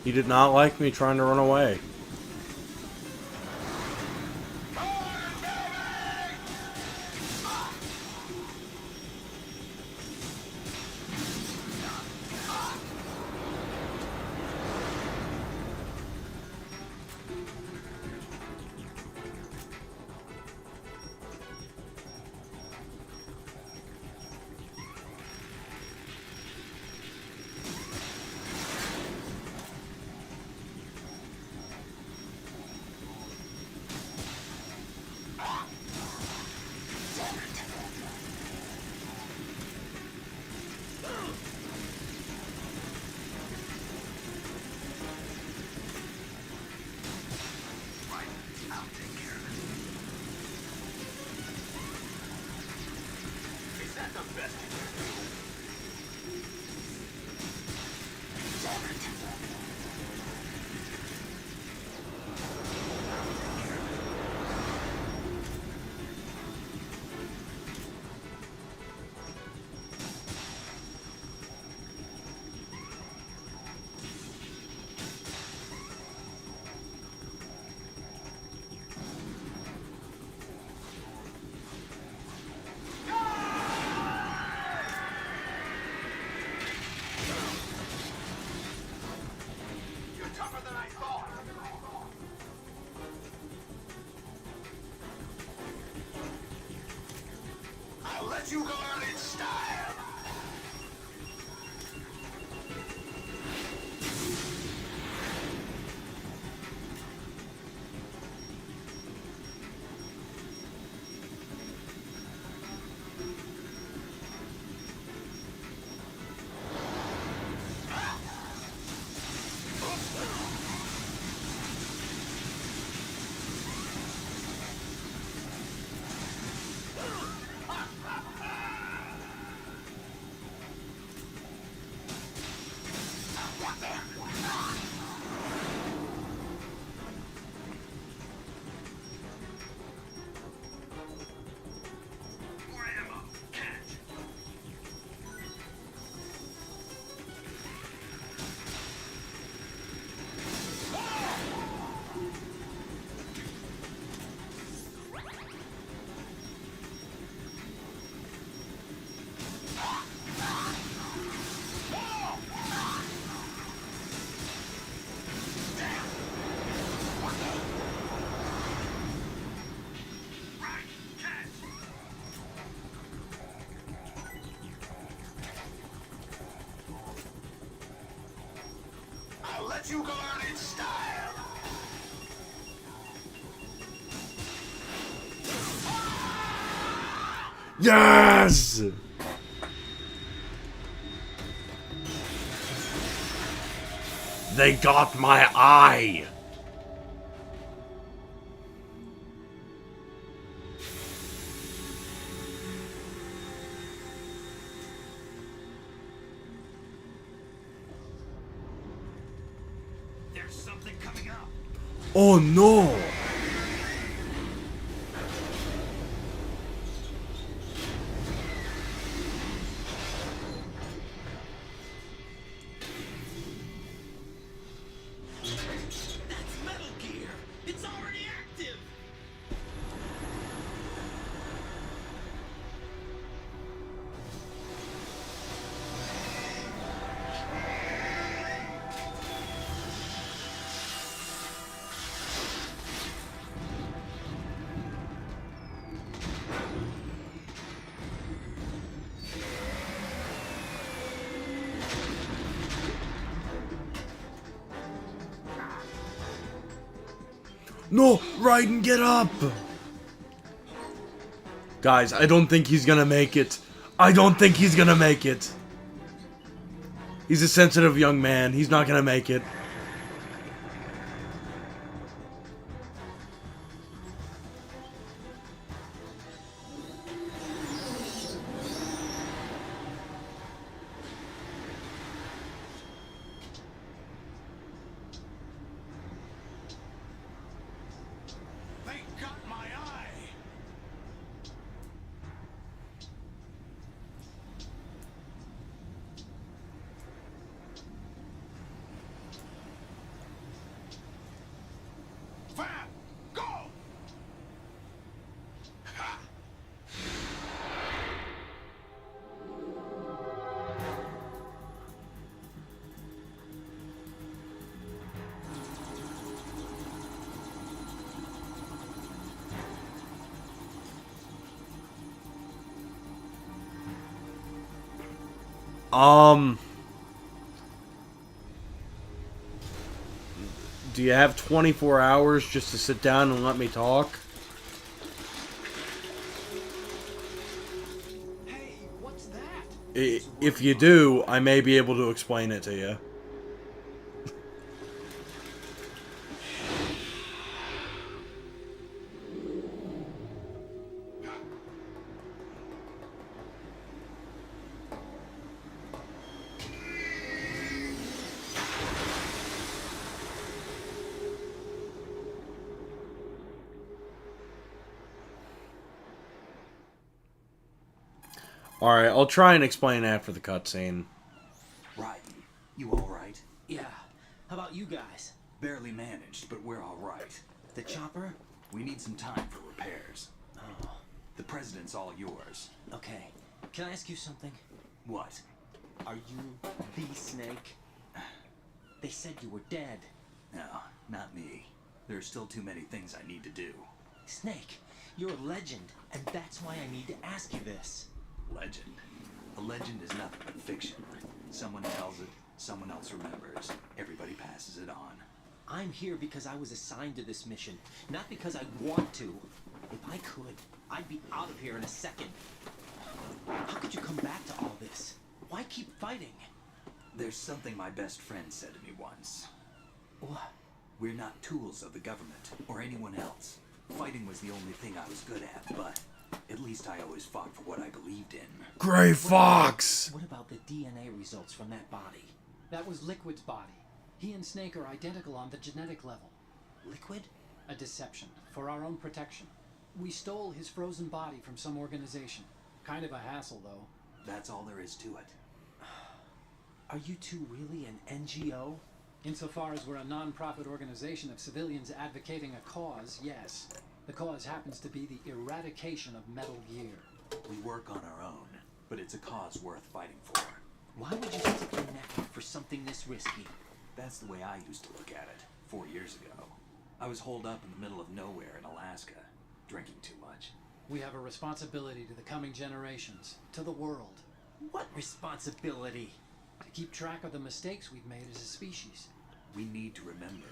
He did not like me trying to run away. You go out in style. let you go out in style! Yes! They got my eye! There's something coming up. Oh no! That's Metal Gear! It's already active! No! Raiden, get up! Guys, I don't think he's gonna make it. I don't think he's gonna make it. He's a sensitive young man. He's not gonna make it. They got my eye! Fab! Go! Ha! Do you have 24 hours just to sit down and let me talk? Hey, what's that? If you do, I may be able to explain it to you. Alright, I'll try and explain after the cutscene. Raiden, you alright? Yeah. How about you guys? Barely managed, but we're alright. The chopper? We need some time for repairs. Oh, The president's all yours. okay. Can I ask you something? What? Are you the Snake? They said you were dead. No, not me. There are still too many things I need to do. Snake, you're a legend, and that's why I need to ask you this. Legend. A legend is nothing but fiction. Someone tells it, someone else remembers. Everybody passes it on. I'm here because I was assigned to this mission, not because I want to. If I could, I'd be out of here in a second. How could you come back to all this? Why keep fighting? There's something my best friend said to me once. What? We're not tools of the government or anyone else. Fighting was the only thing I was good at, but at least I always fought for what I believed in. Gray Fox! What about the DNA results from that body? That was Liquid's body. He and Snake are identical on the genetic level. Liquid? A deception, for our own protection. We stole his frozen body from some organization. Kind of a hassle, though. That's all there is to it. Are you two really an NGO? Insofar as we're a non-profit organization of civilians advocating a cause, yes. The cause happens to be the eradication of Metal Gear. We work on our own, but it's a cause worth fighting for. Why would you stick your neck out for something this risky? That's the way I used to look at it 4 years ago. I was holed up in the middle of nowhere in Alaska, drinking too much. We have a responsibility to the coming generations, to the world, What responsibility? to keep track of the mistakes we've made as a species. We need to remember,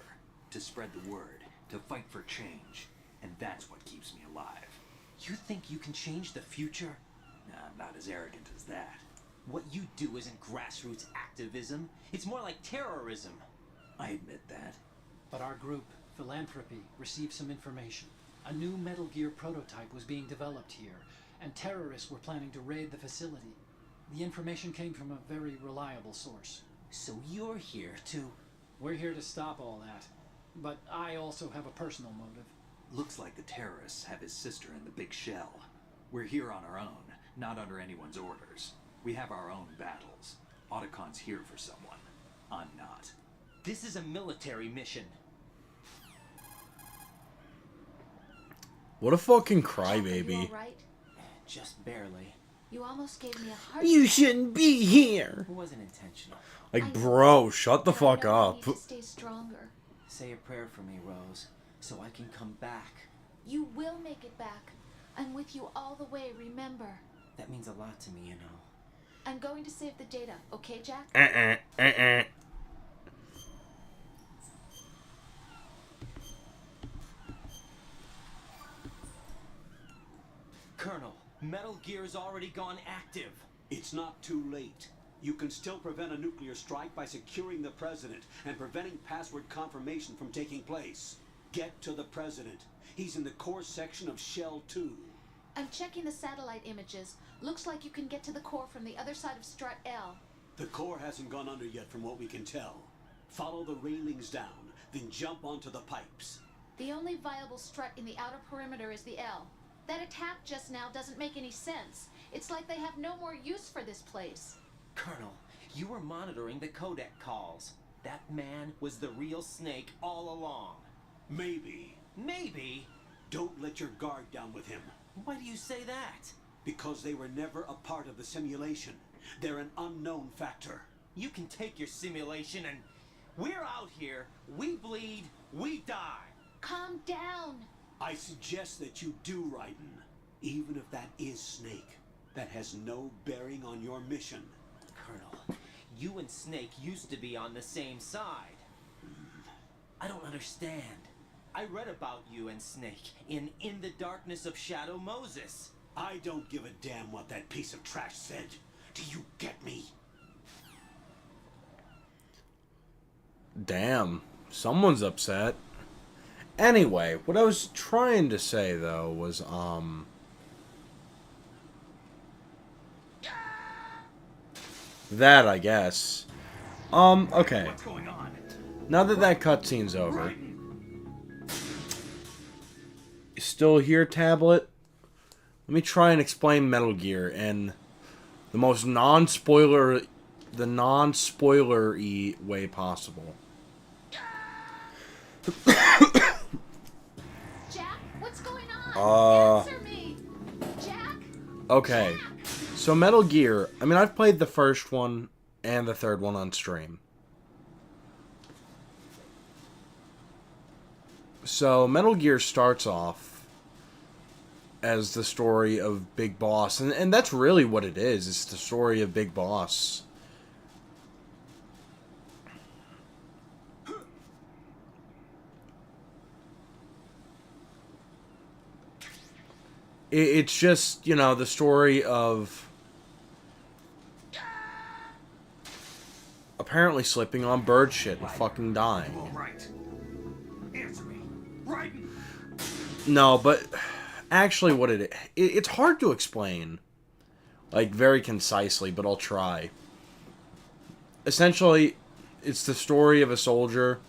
to spread the word, to fight for change. And that's what keeps me alive. You think you can change the future? Nah, I'm not as arrogant as that. What you do isn't grassroots activism. It's more like terrorism. I admit that. But our group, Philanthropy, received some information. A new Metal Gear prototype was being developed here, and terrorists were planning to raid the facility. The information came from a very reliable source. So you're here to... We're here to stop all that. But I also have a personal motive. Looks like the terrorists have his sister in the big shell. We're here on our own, not under anyone's orders. We have our own battles. Otacon's here for someone. I'm not. This is a military mission. What a fucking Jack, are you crybaby. all right? Just barely. You almost gave me a heart You attack. shouldn't be here. It wasn't intentional. Like, bro, shut the But I fuck know I up. need to stay stronger. Say a prayer for me, Rose, so I can come back. You will make it back. I'm with you all the way, remember. That means a lot to me, you know. I'm going to save the data, okay, Jack? Colonel, Metal Gear's already gone active. It's not too late. You can still prevent a nuclear strike by securing the president and preventing password confirmation from taking place. Get to the president. He's in the core section of Shell 2. I'm checking the satellite images. Looks like you can get to the core from the other side of Strut L. The core hasn't gone under yet from what we can tell. Follow the railings down, then jump onto the pipes. The only viable strut in the outer perimeter is the L. That attack just now doesn't make any sense. It's like they have no more use for this place. Colonel, you were monitoring the codec calls. That man was the real Snake all along. Maybe. Maybe? Don't let your guard down with him. Why do you say that? Because they were never a part of the simulation. They're an unknown factor. You can take your simulation and... We're out here, we bleed, we die. Calm down. I suggest that you do, Raiden. Even if that is Snake. That has no bearing on your mission. Colonel, you and Snake used to be on the same side. I don't understand. I read about you and Snake in the Darkness of Shadow Moses. I don't give a damn what that piece of trash said. Do you get me? Damn. Someone's upset. Anyway, what I was trying to say, though, was, that, I guess. Okay. What's going on? Now that that cutscene's over. You still here, tablet? Let me try and explain Metal Gear in the most non-spoiler-y way possible. Jack, what's going on? Answer me. Jack? Okay. So Metal Gear, I mean, I've played the first one and the third one on stream. So Metal Gear starts off as the story of Big Boss, and that's really what it is. It's the story of Big Boss. It's just, you know, the story of apparently slipping on bird shit and fucking dying. All right. Answer me. Raiden! No, but actually what it's hard to explain, like, very concisely, but I'll try. Essentially, it's the story of a soldier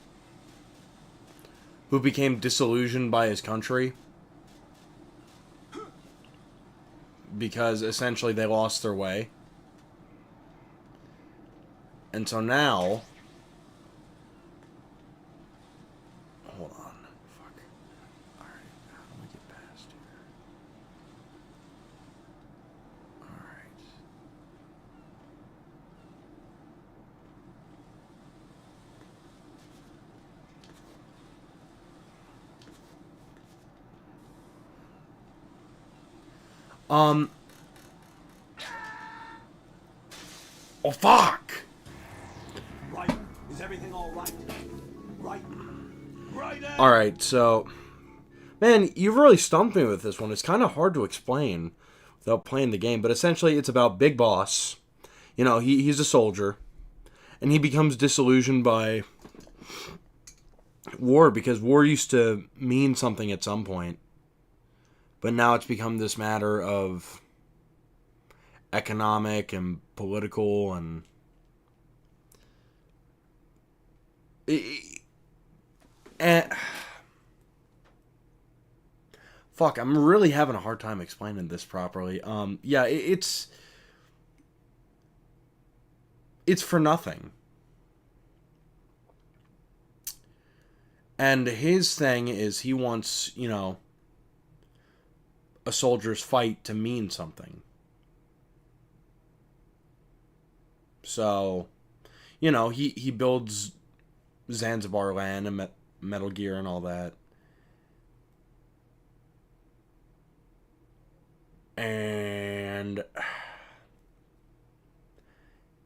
who became disillusioned by his country because essentially they lost their way. And so now... Hold on. Fuck. Alright, how do we get past here? Alright. Oh, fuck! Raiden, is everything all right? Right. Right. Alright, so... Man, you've really stumped me with this one. It's kind of hard to explain without playing the game, but essentially it's about Big Boss. You know, he's a soldier, and he becomes disillusioned by war, because war used to mean something at some point. But now it's become this matter of economic and political and... Fuck, I'm really having a hard time explaining this properly. Yeah, it's for nothing. And his thing is he wants, you know, a soldier's fight to mean something. So, you know, he builds Zanzibar land and Metal Gear and all that. And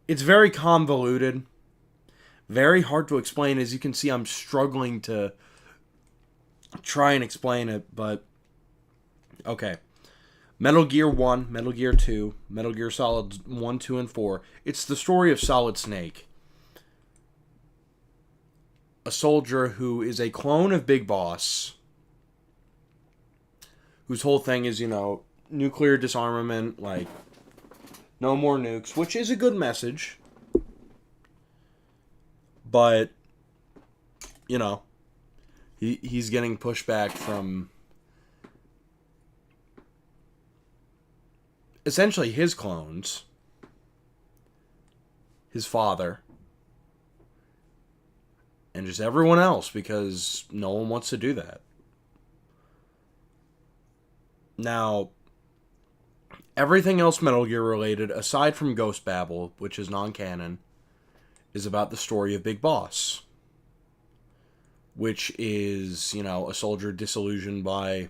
it's very convoluted, very hard to explain. As you can see, I'm struggling to try and explain it, but okay. Metal Gear 1, Metal Gear 2, Metal Gear Solid 1, 2, and 4. It's the story of Solid Snake, a soldier who is a clone of Big Boss, whose whole thing is, you know, nuclear disarmament, like, no more nukes, which is a good message. But, you know, he's getting pushback from essentially his clones, his father, and just everyone else, because no one wants to do that. Now, everything else Metal Gear related, aside from Ghost Babel, which is non-canon, is about the story of Big Boss, which is, you know, a soldier disillusioned by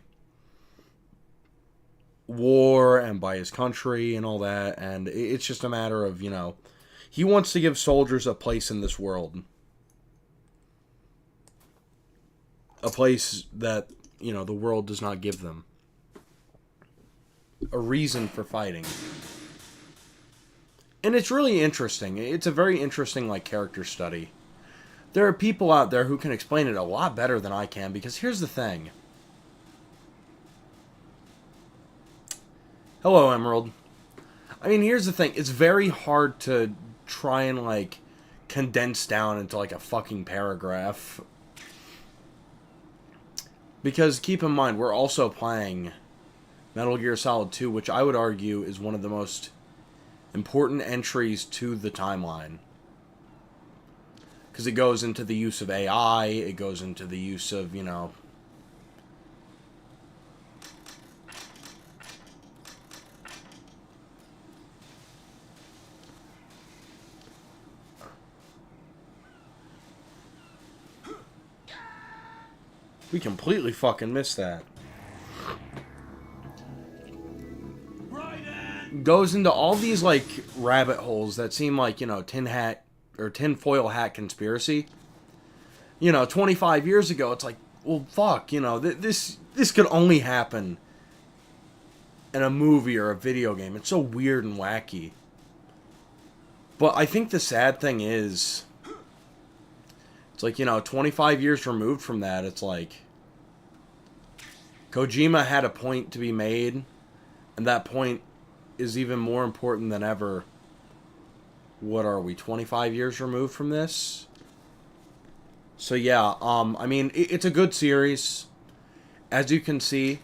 war and by his country and all that, and it's just a matter of, you know, he wants to give soldiers a place in this world. A place that, you know, the world does not give them. A reason for fighting. And it's really interesting. It's a very interesting, like, character study. There are people out there who can explain it a lot better than I can, because here's the thing. Hello, Emerald. I mean, here's the thing. It's very hard to try and, like, condense down into, like, a fucking paragraph. Because, keep in mind, we're also playing Metal Gear Solid 2, which I would argue is one of the most important entries to the timeline. Because it goes into the use of AI, it goes into the use of, you know... We completely fucking missed that. Goes into all these, like, rabbit holes that seem like, you know, tinfoil hat conspiracy. You know, 25 years ago, it's like, well, fuck, you know, this could only happen in a movie or a video game. It's so weird and wacky. But I think the sad thing is, it's like, you know, 25 years removed from that, it's like, Kojima had a point to be made, and that point is even more important than ever. What are we, 25 years removed from this? So yeah, I mean, it's a good series. As you can see,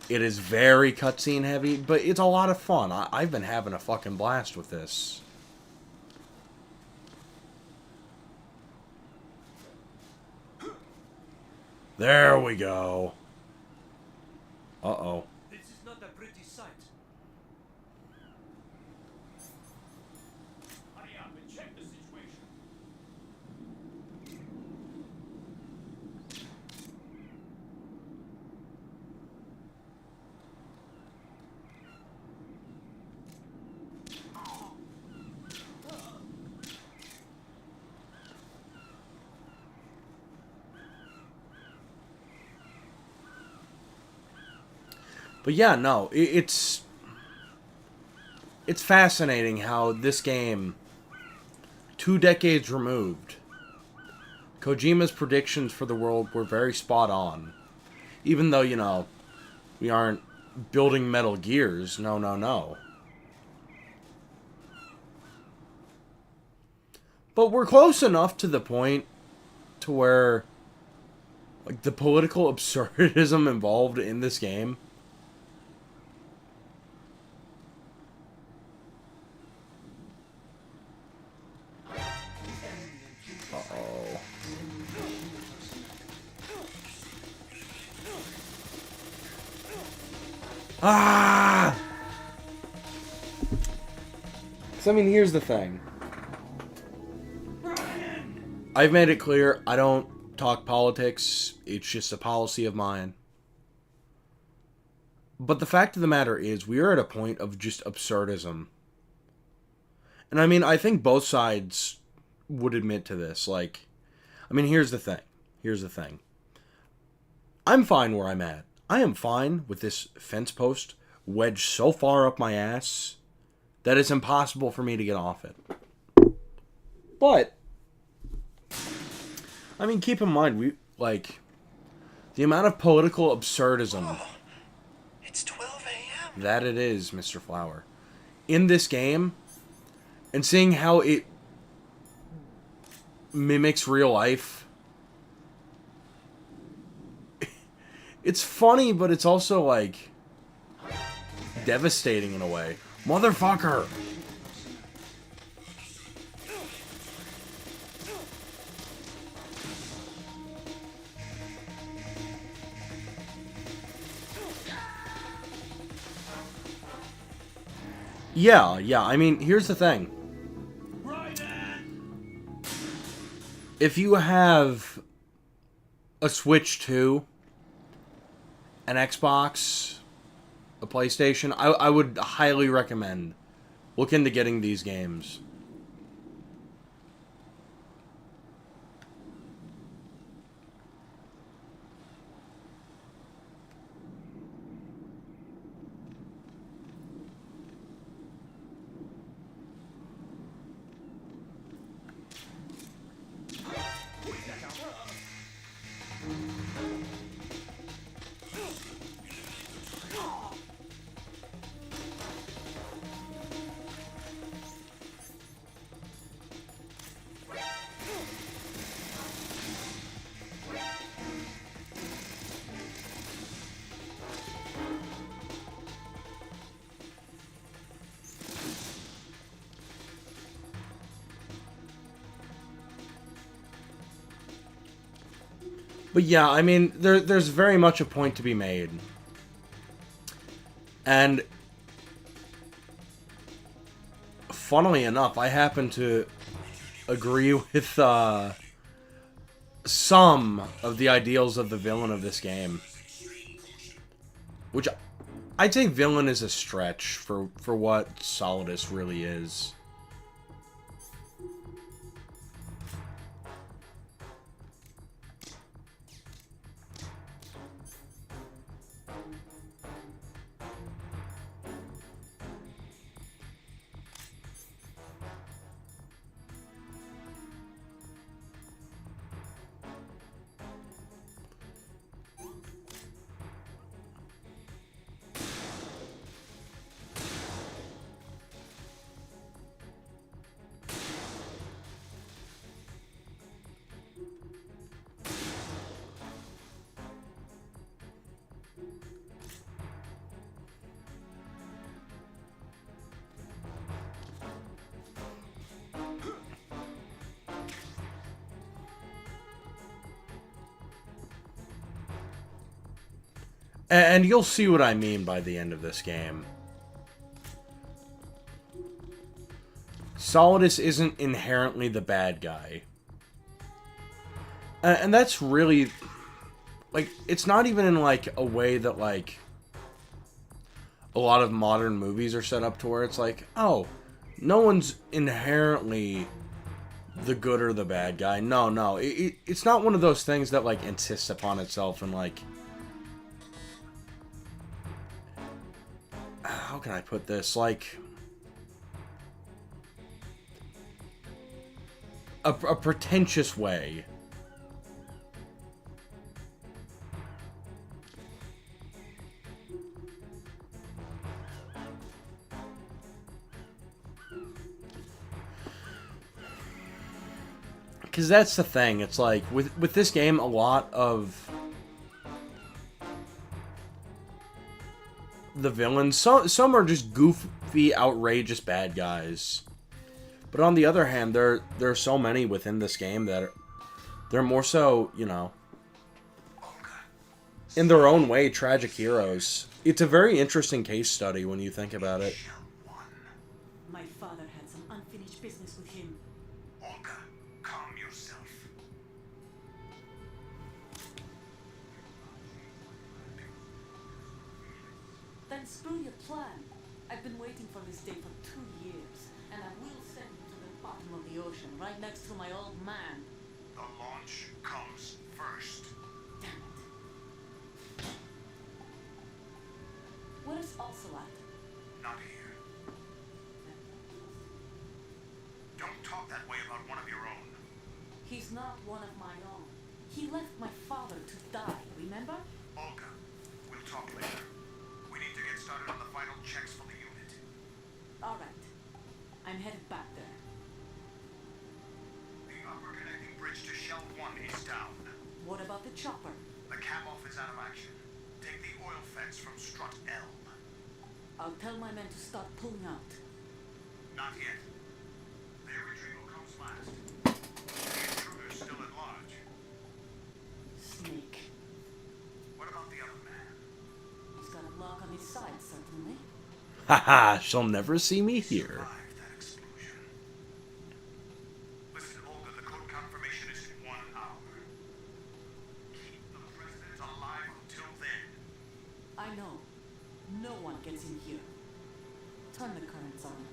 it is very cutscene heavy, but it's a lot of fun. I've been having a fucking blast with this. There we go. Uh-oh. This is not a pretty sight. Hurry up and check the situation. But yeah, no, it's fascinating how this game, 2 decades removed, Kojima's predictions for the world were very spot on. Even though, you know, we aren't building Metal Gears. No, no, no. But we're close enough to the point to where, like, the political absurdism involved in this game. Uh-oh. Ah! So, I mean, here's the thing. I've made it clear I don't talk politics. It's just a policy of mine. But the fact of the matter is, we are at a point of just absurdism. And I mean, I think both sides would admit to this. Like, I mean, here's the thing. Here's the thing. I'm fine where I'm at. I am fine with this fence post wedged so far up my ass that it's impossible for me to get off it. But I mean, keep in mind, the amount of political absurdism. Oh, it's 12 a.m. That it is, Mr. Flower. In this game, and seeing how it mimics real life. It's funny, but it's also, like, devastating in a way. Motherfucker! Yeah, I mean, here's the thing. If you have a Switch 2, an Xbox, a PlayStation, I would highly recommend look into getting these games. But yeah, I mean, there's very much a point to be made. And funnily enough, I happen to agree with some of the ideals of the villain of this game. Which I'd say villain is a stretch for what Solidus really is. And you'll see what I mean by the end of this game. Solidus isn't inherently the bad guy. And that's really... like, it's not even in, like, a way that, like, a lot of modern movies are set up to where it's like, oh, no one's inherently the good or the bad guy. No. It's not one of those things that, like, insists upon itself and, like... how can I put this? Like, a pretentious way. Because that's the thing. It's like, with this game, a lot of the villains, some are just goofy, outrageous bad guys. But on the other hand, there are so many within this game that they're more so, you know, in their own way, tragic heroes. It's a very interesting case study when you think about it. My father had some unfinished business with him. Olga, calm yourself. Then screw your plan. I've been waiting for this day for 2 years, and I will send you to the bottom of the ocean, right next to my old man. The launch comes first. Damn it. Where's Ocelot? Not here. Don't talk that way about one of your own. He's not one of my own. He left my father to die, remember? Olga, we'll talk later. We need to get started on the final checks for the unit. All right. I'm headed back there. The upper connecting bridge to Shell 1 is down. What about the chopper? The cab-off is out of action. Take the oil fence from strut L. I'll tell my men to start pulling out. Not yet. Their retrieval comes last. The intruder's still at large. Snake. What about the other man? He's got a lock on his side, certainly. Haha, she'll never see me here. Survived that explosion. Listen, Olga, the code confirmation is in 1 hour. Keep the president alive until then. I know. No one gets in here. Turn the currents on.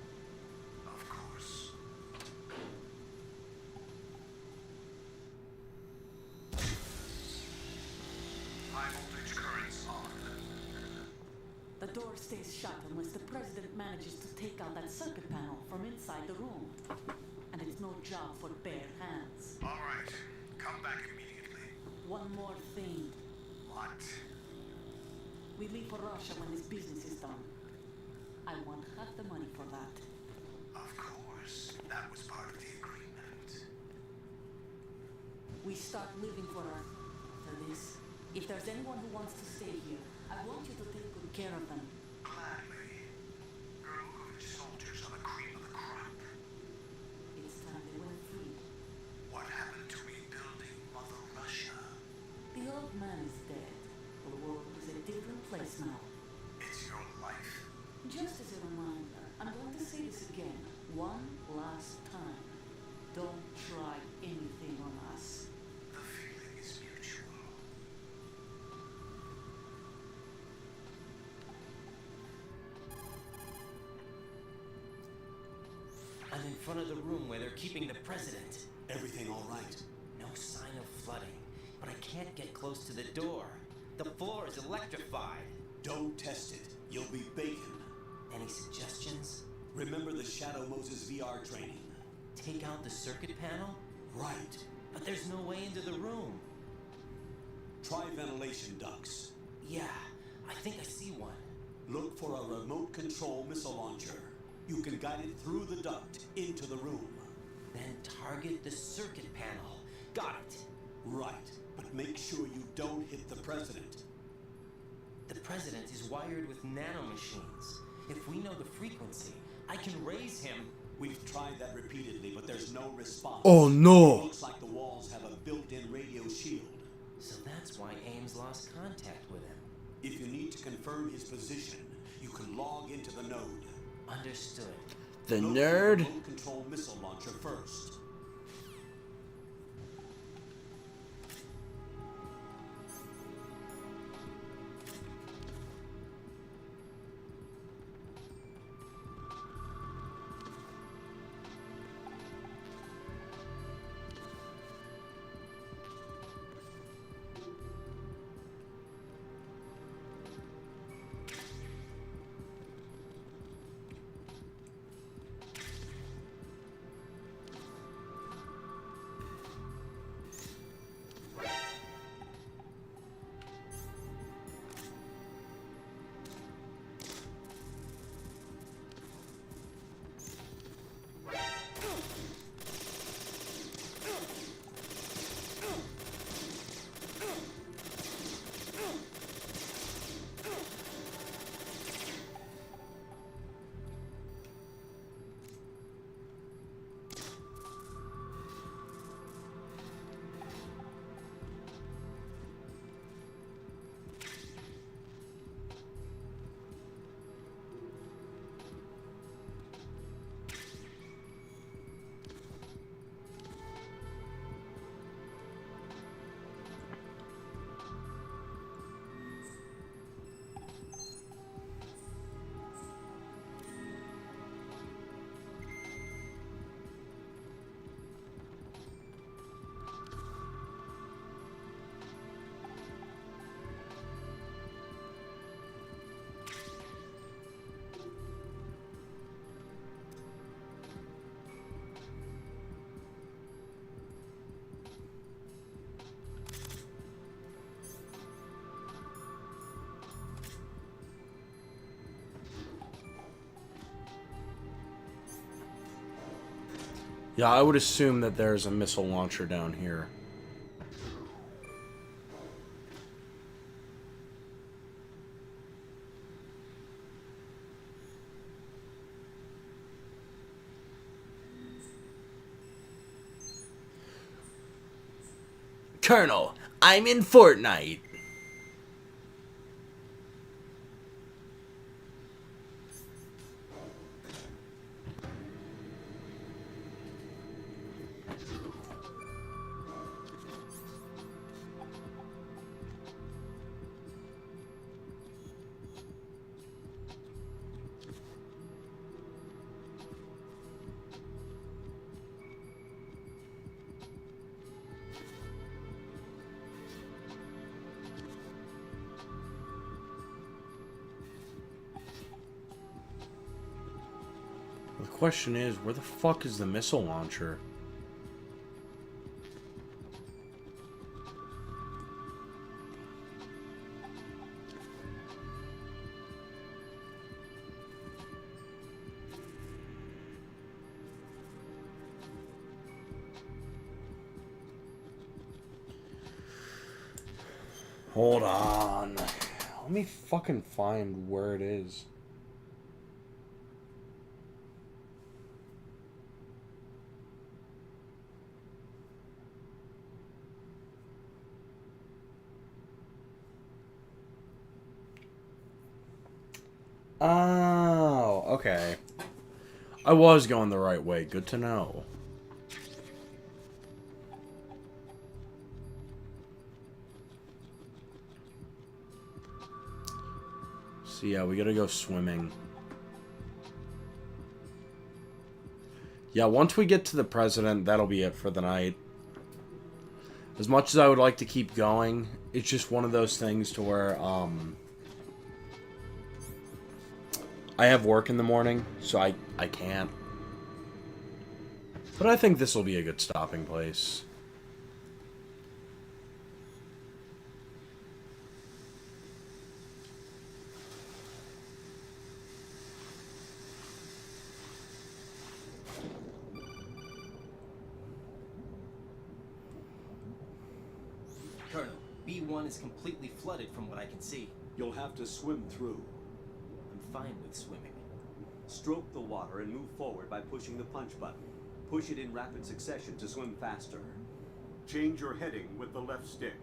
Of course. High voltage currents on. The door stays shut unless the president manages to take out that circuit panel from inside the room. And it's no job for bare hands. All right. Come back immediately. One more thing. What? We leave for Russia when this business is done. I want half the money for that. Of course. That was part of the agreement. We start living for her. After this, if there's anyone who wants to stay here, I want you to take good care of them. Gladly. Gurlukovich soldiers are the cream of the crop. It's time they went free. What happened to rebuilding Mother Russia? The old man is dead. The world is a different place now. It's your life. Just as a reminder, I'm going to say this again, one last time. Don't try anything on us. The feeling is mutual. I'm in front of the room where they're keeping the president. Everything all right? No sign of flooding, but I can't get close to the door. The floor is electrified. Don't test it. You'll be bacon. Any suggestions? Remember the Shadow Moses VR training? Take out the circuit panel? Right. But there's no way into the room. Try ventilation ducts. Yeah, I think I see one. Look for a remote control missile launcher. You can guide it through the duct into the room. Then target the circuit panel. Got it. Right, but make sure you don't hit the president. The president is wired with nanomachines. If we know the frequency, I can raise him. We've tried that repeatedly, but there's no response. Oh no! It looks like the walls have a built-in radio shield. So that's why Ames lost contact with him. If you need to confirm his position, you can log into the node. Understood. The Look for nerd. the remote control missile launcher first. Yeah, I would assume that there's a missile launcher down here. Colonel, I'm in Fortnite. The question is, where the fuck is the missile launcher? Hold on. Let me fucking find where it is. Oh, okay. I was going the right way. Good to know. So yeah, we gotta go swimming. Yeah, once we get to the president, that'll be it for the night. As much as I would like to keep going, it's just one of those things to where, I have work in the morning, so I can't. But I think this will be a good stopping place. Colonel, B1 is completely flooded from what I can see. You'll have to swim through. I'm fine with swimming. Stroke the water and move forward by pushing the punch button. Push it in rapid succession to swim faster. Change your heading with the left stick.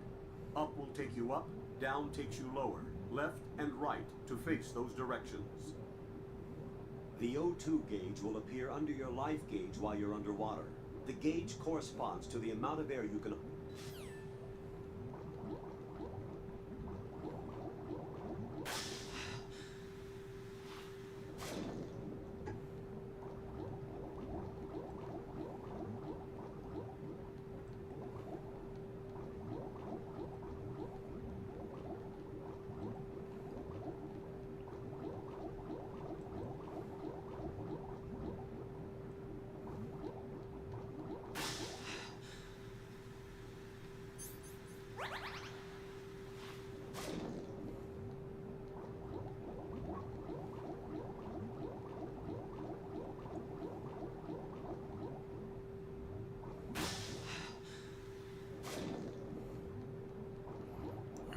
Up will take you up, down takes you lower, left and right to face those directions. The O2 gauge will appear under your life gauge while you're underwater. The gauge corresponds to the amount of air you can...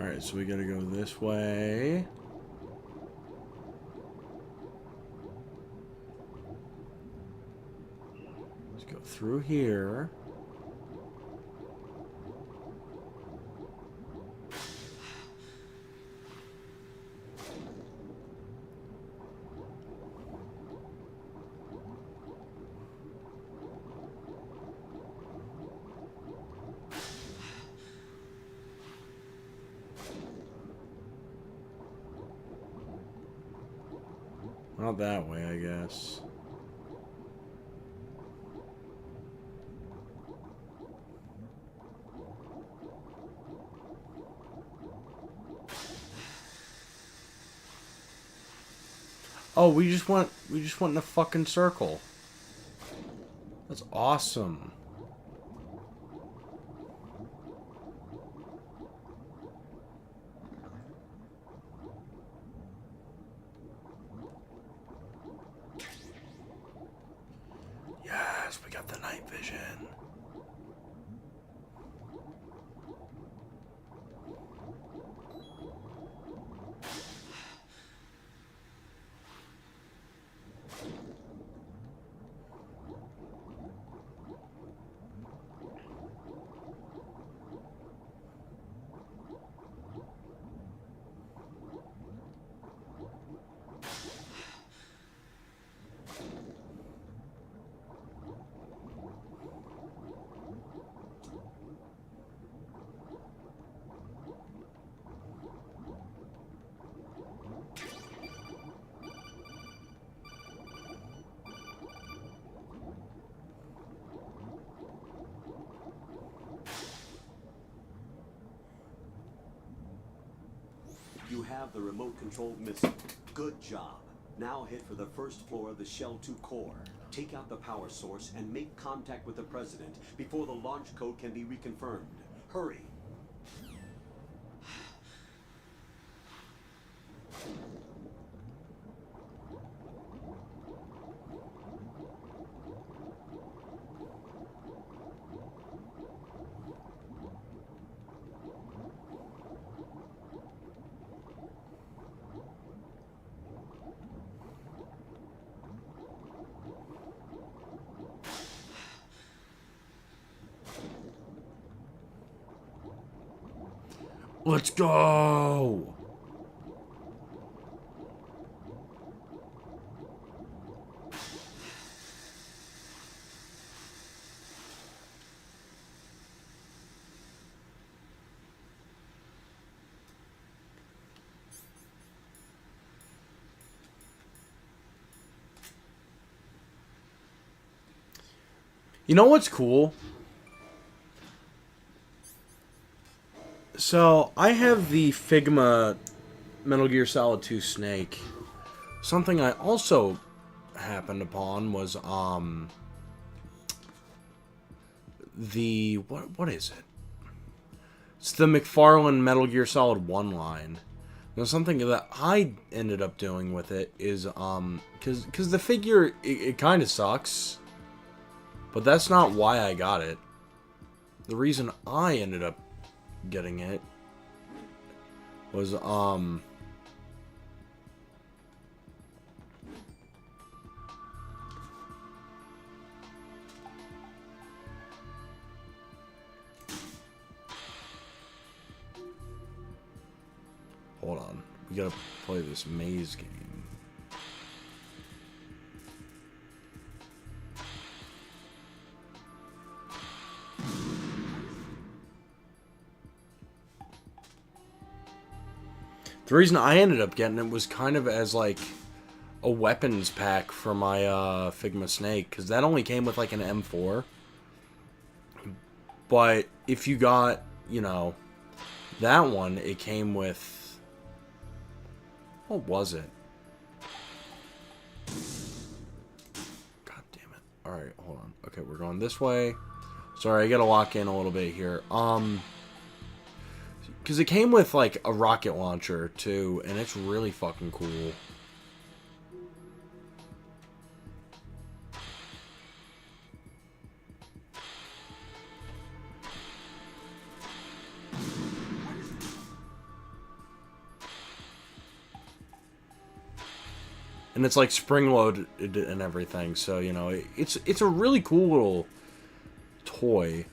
Alright, so we gotta go this way. Let's go through here. Not that way, I guess. Oh, we just went in a fucking circle. That's awesome. Yes, we got the night vision. You have the remote-controlled missile. Good job. Now head for the first floor of the Shell 2 core. Take out the power source and make contact with the President before the launch code can be reconfirmed. Hurry. Let's go! You know what's cool? So, I have the Figma Metal Gear Solid 2 Snake. Something I also happened upon was, the, what is it? It's the McFarlane Metal Gear Solid 1 line. Now, something that I ended up doing with it is, because the figure, it kind of sucks. But that's not why I got it. The reason I ended up getting it was, hold on. We gotta play this maze game. The reason I ended up getting it was kind of as, like, a weapons pack for my Figma Snake, because that only came with, like, an M4. But if you got, you know, that one, it came with... What was it? God damn it. Alright, hold on. Okay, we're going this way. Sorry, I gotta lock in a little bit here. Because it came with, like, a rocket launcher, too, and it's really fucking cool. And it's, like, spring-loaded and everything, so, you know, it's a really cool little toy.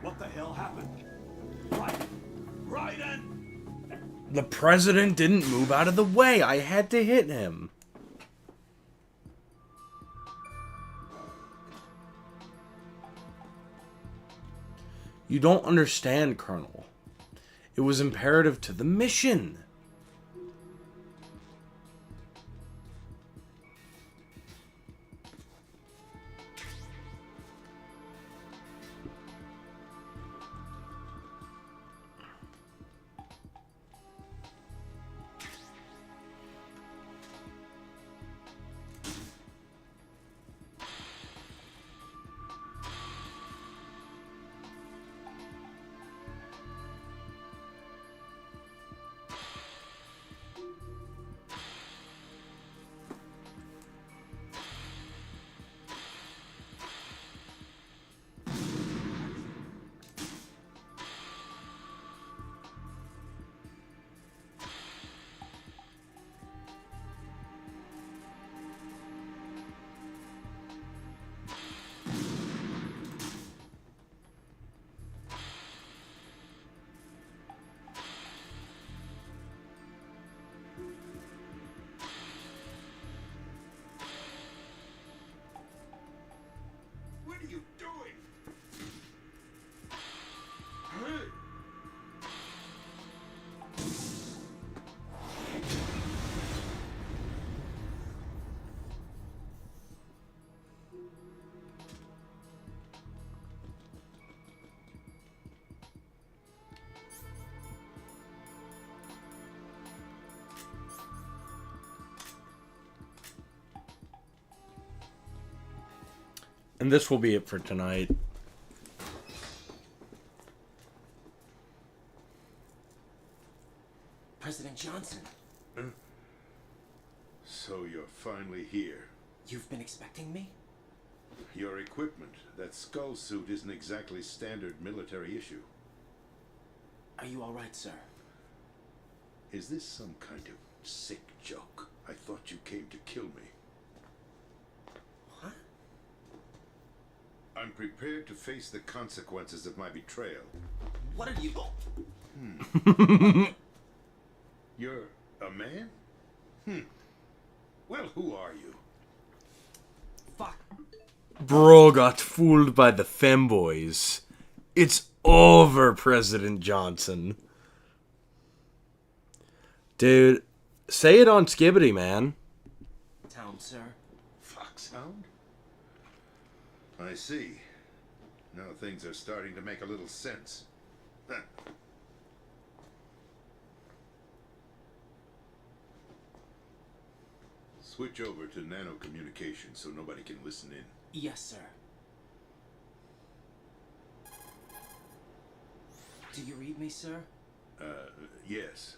What the hell happened? Raiden! The president didn't move out of the way. I had to hit him. You don't understand, Colonel. It was imperative to the mission. And this will be it for tonight. President Johnson, So you're finally here. you've been expecting me? Your equipment, that skull suit, isn't exactly standard military issue. Are you alright, sir? Is this some kind of sick joke? I thought you came to kill me. What? I'm prepared to face the consequences of my betrayal. What are you... You're a man? Well, who are you? Fuck. Bro got fooled by the femboys. It's over, President Johnson. Dude, say it on Skibbity, man. Town, sir. Foxhound? I see. Now things are starting to make a little sense. Huh. Switch over to nano communication so nobody can listen in. Yes, sir. Do you read me, sir? Yes.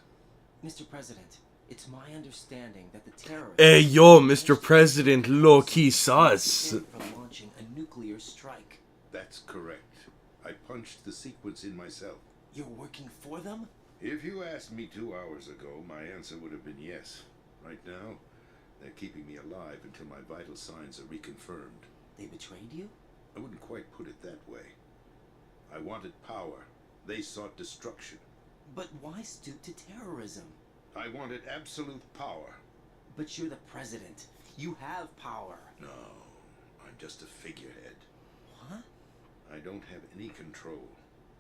Mr. President, it's my understanding that the terrorists... Hey, yo, Mr. President, low-key sus. ...from launching a nuclear strike. That's correct. I punched the sequence in myself. You're working for them? If you asked me 2 hours ago, my answer would have been yes. Right now, they're keeping me alive until my vital signs are reconfirmed. They betrayed you? I wouldn't quite put it that way. I wanted power. They sought destruction. But why stoop to terrorism? I wanted absolute power. But you're the president. You have power. No, I'm just a figurehead. What? I don't have any control.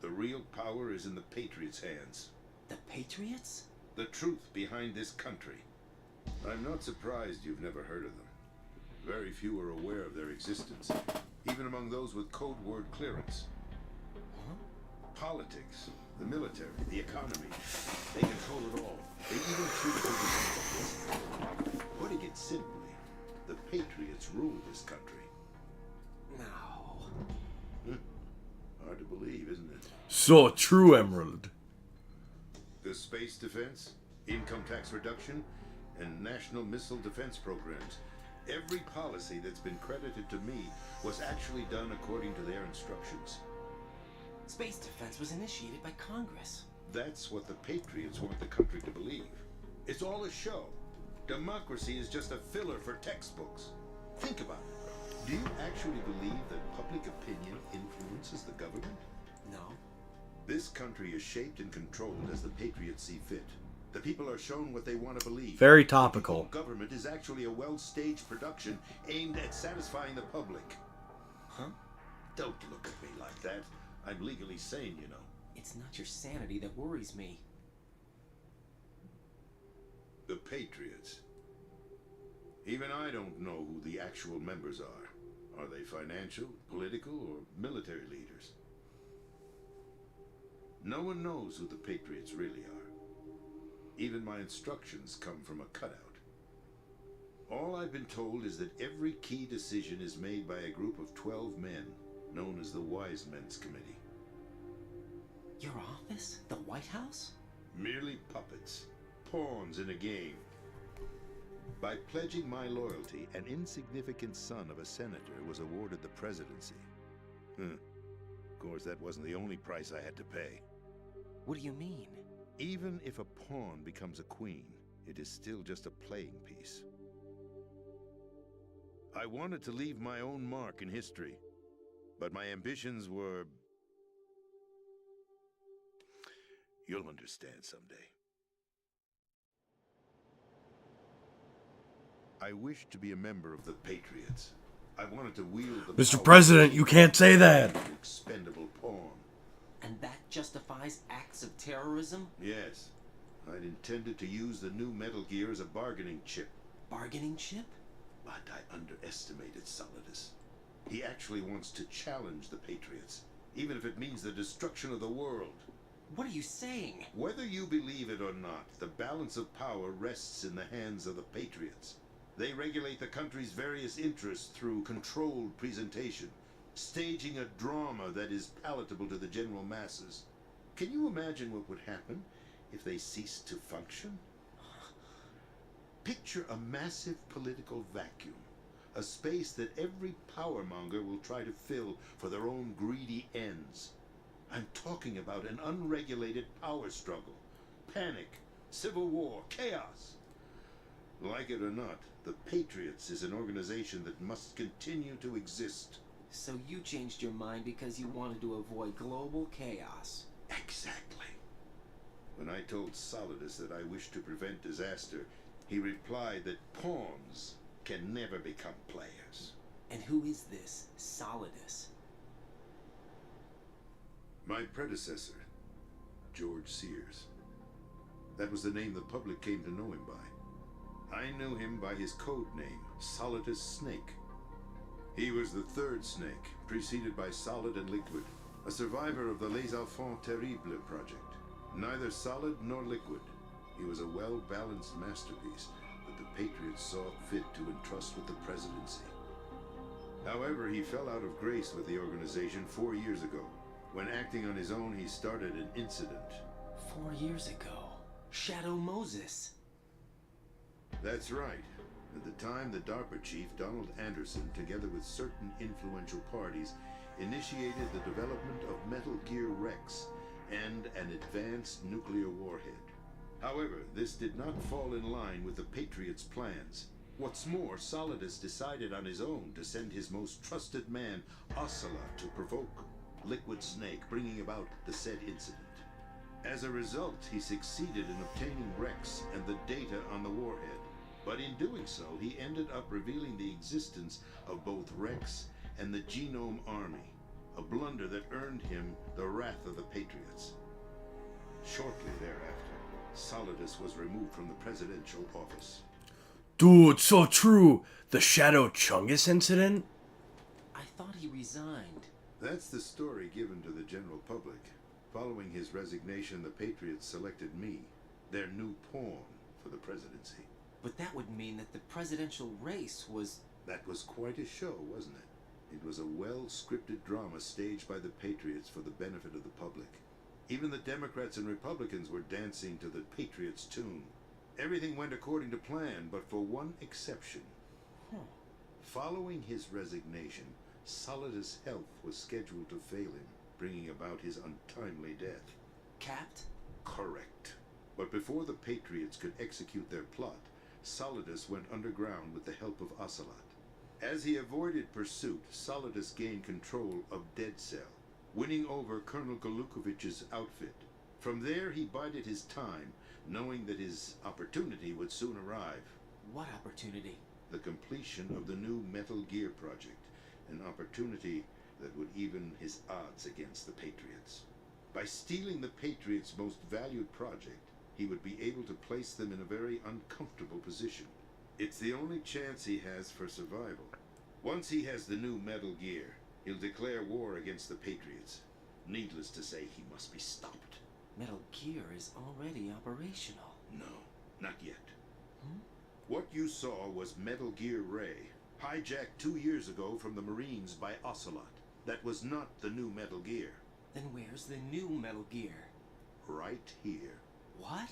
The real power is in the Patriots' hands. The Patriots? The truth behind this country. I'm not surprised you've never heard of them. Very few are aware of their existence, even among those with code word clearance. Huh? Politics, the military, the economy. They control it all. They even choose who to. Putting it simply, the Patriots rule this country. No. Hard to believe, isn't it? So true, Emerald. The space defense, income tax reduction, and national missile defense programs. Every policy that's been credited to me was actually done according to their instructions. Space defense was initiated by Congress. That's what the Patriots want the country to believe. It's all a show. Democracy is just a filler for textbooks. Think about it. Do you actually believe that public opinion influences the government? No. This country is shaped and controlled as the Patriots see fit. The people are shown what they want to believe. Very topical. The government is actually a well-staged production aimed at satisfying the public. Huh? Don't look at me like that. I'm legally sane, you know. It's not your sanity that worries me. The Patriots. Even I don't know who the actual members are. Are they financial, political, or military leaders? No one knows who the Patriots really are. Even my instructions come from a cutout. All I've been told is that every key decision is made by a group of 12 men, known as the Wise Men's Committee. Your office? The White House? Merely puppets, pawns in a game. By pledging my loyalty, an insignificant son of a senator was awarded the presidency. Of course, that wasn't the only price I had to pay. What do you mean? Even if a pawn becomes a queen, it is still just a playing piece. I wanted to leave my own mark in history, but my ambitions were... You'll understand someday. I wished to be a member of the Patriots. I wanted to wield the Mr. power President, you can't say that. of an expendable pawn. And that justifies acts of terrorism? Yes, I'd intended to use the new Metal Gear as a bargaining chip. Bargaining chip? But I underestimated Solidus. He actually wants to challenge the Patriots, even if it means the destruction of the world. What are you saying? Whether you believe it or not, the balance of power rests in the hands of the Patriots. They regulate the country's various interests through controlled presentation, staging a drama that is palatable to the general masses. Can you imagine what would happen if they ceased to function? Picture a massive political vacuum, a space that every powermonger will try to fill for their own greedy ends. I'm talking about an unregulated power struggle, panic, civil war, chaos. Like it or not, the Patriots is an organization that must continue to exist. So you changed your mind because you wanted to avoid global chaos. Exactly. When I told Solidus that I wished to prevent disaster, he replied that pawns can never become players. And who is this Solidus? My predecessor, George Sears. That was the name the public came to know him by. I knew him by his code name, Solidus Snake. He was the third Snake, preceded by Solid and Liquid, a survivor of the Les Enfants Terribles project. Neither solid nor liquid, he was a well-balanced masterpiece that the Patriots saw fit to entrust with the presidency. However, he fell out of grace with the organization 4 years ago. When acting on his own, he started an incident. 4 years ago? Shadow Moses. That's right. At the time, the DARPA chief, Donald Anderson, together with certain influential parties, initiated the development of Metal Gear Rex and an advanced nuclear warhead. However, this did not fall in line with the Patriots' plans. What's more, Solidus decided on his own to send his most trusted man, Ocelot, to provoke Liquid Snake, bringing about the said incident. As a result, he succeeded in obtaining Rex and the data on the warhead. But in doing so, he ended up revealing the existence of both Rex and the Genome Army, a blunder that earned him the wrath of the Patriots. Shortly thereafter, Solidus was removed from the presidential office. Dude, so true. The Shadow Chungus incident? I thought he resigned. That's the story given to the general public. Following his resignation, the Patriots selected me, their new pawn, for the presidency. But that would mean that the presidential race was... That was quite a show, wasn't it? It was a well-scripted drama staged by the Patriots for the benefit of the public. Even the Democrats and Republicans were dancing to the Patriots' tune. Everything went according to plan, but for one exception. Following his resignation, Solidus' health was scheduled to fail him, bringing about his untimely death. Capped? Correct. But before the Patriots could execute their plot, Solidus went underground with the help of Ocelot. As he avoided pursuit, Solidus gained control of Dead Cell, winning over Colonel Golukovich's outfit. From there, he bided his time, knowing that his opportunity would soon arrive. What opportunity? The completion of the new Metal Gear project, an opportunity that would even his odds against the Patriots. By stealing the Patriots' most valued project, he would be able to place them in a very uncomfortable position. It's the only chance he has for survival. Once he has the new Metal Gear, he'll declare war against the Patriots. Needless to say, he must be stopped. Metal Gear is already operational. No, not yet. What you saw was Metal Gear Ray, hijacked 2 years ago from the Marines by Ocelot. That was not the new Metal Gear. Then where's the new Metal Gear? Right here. What?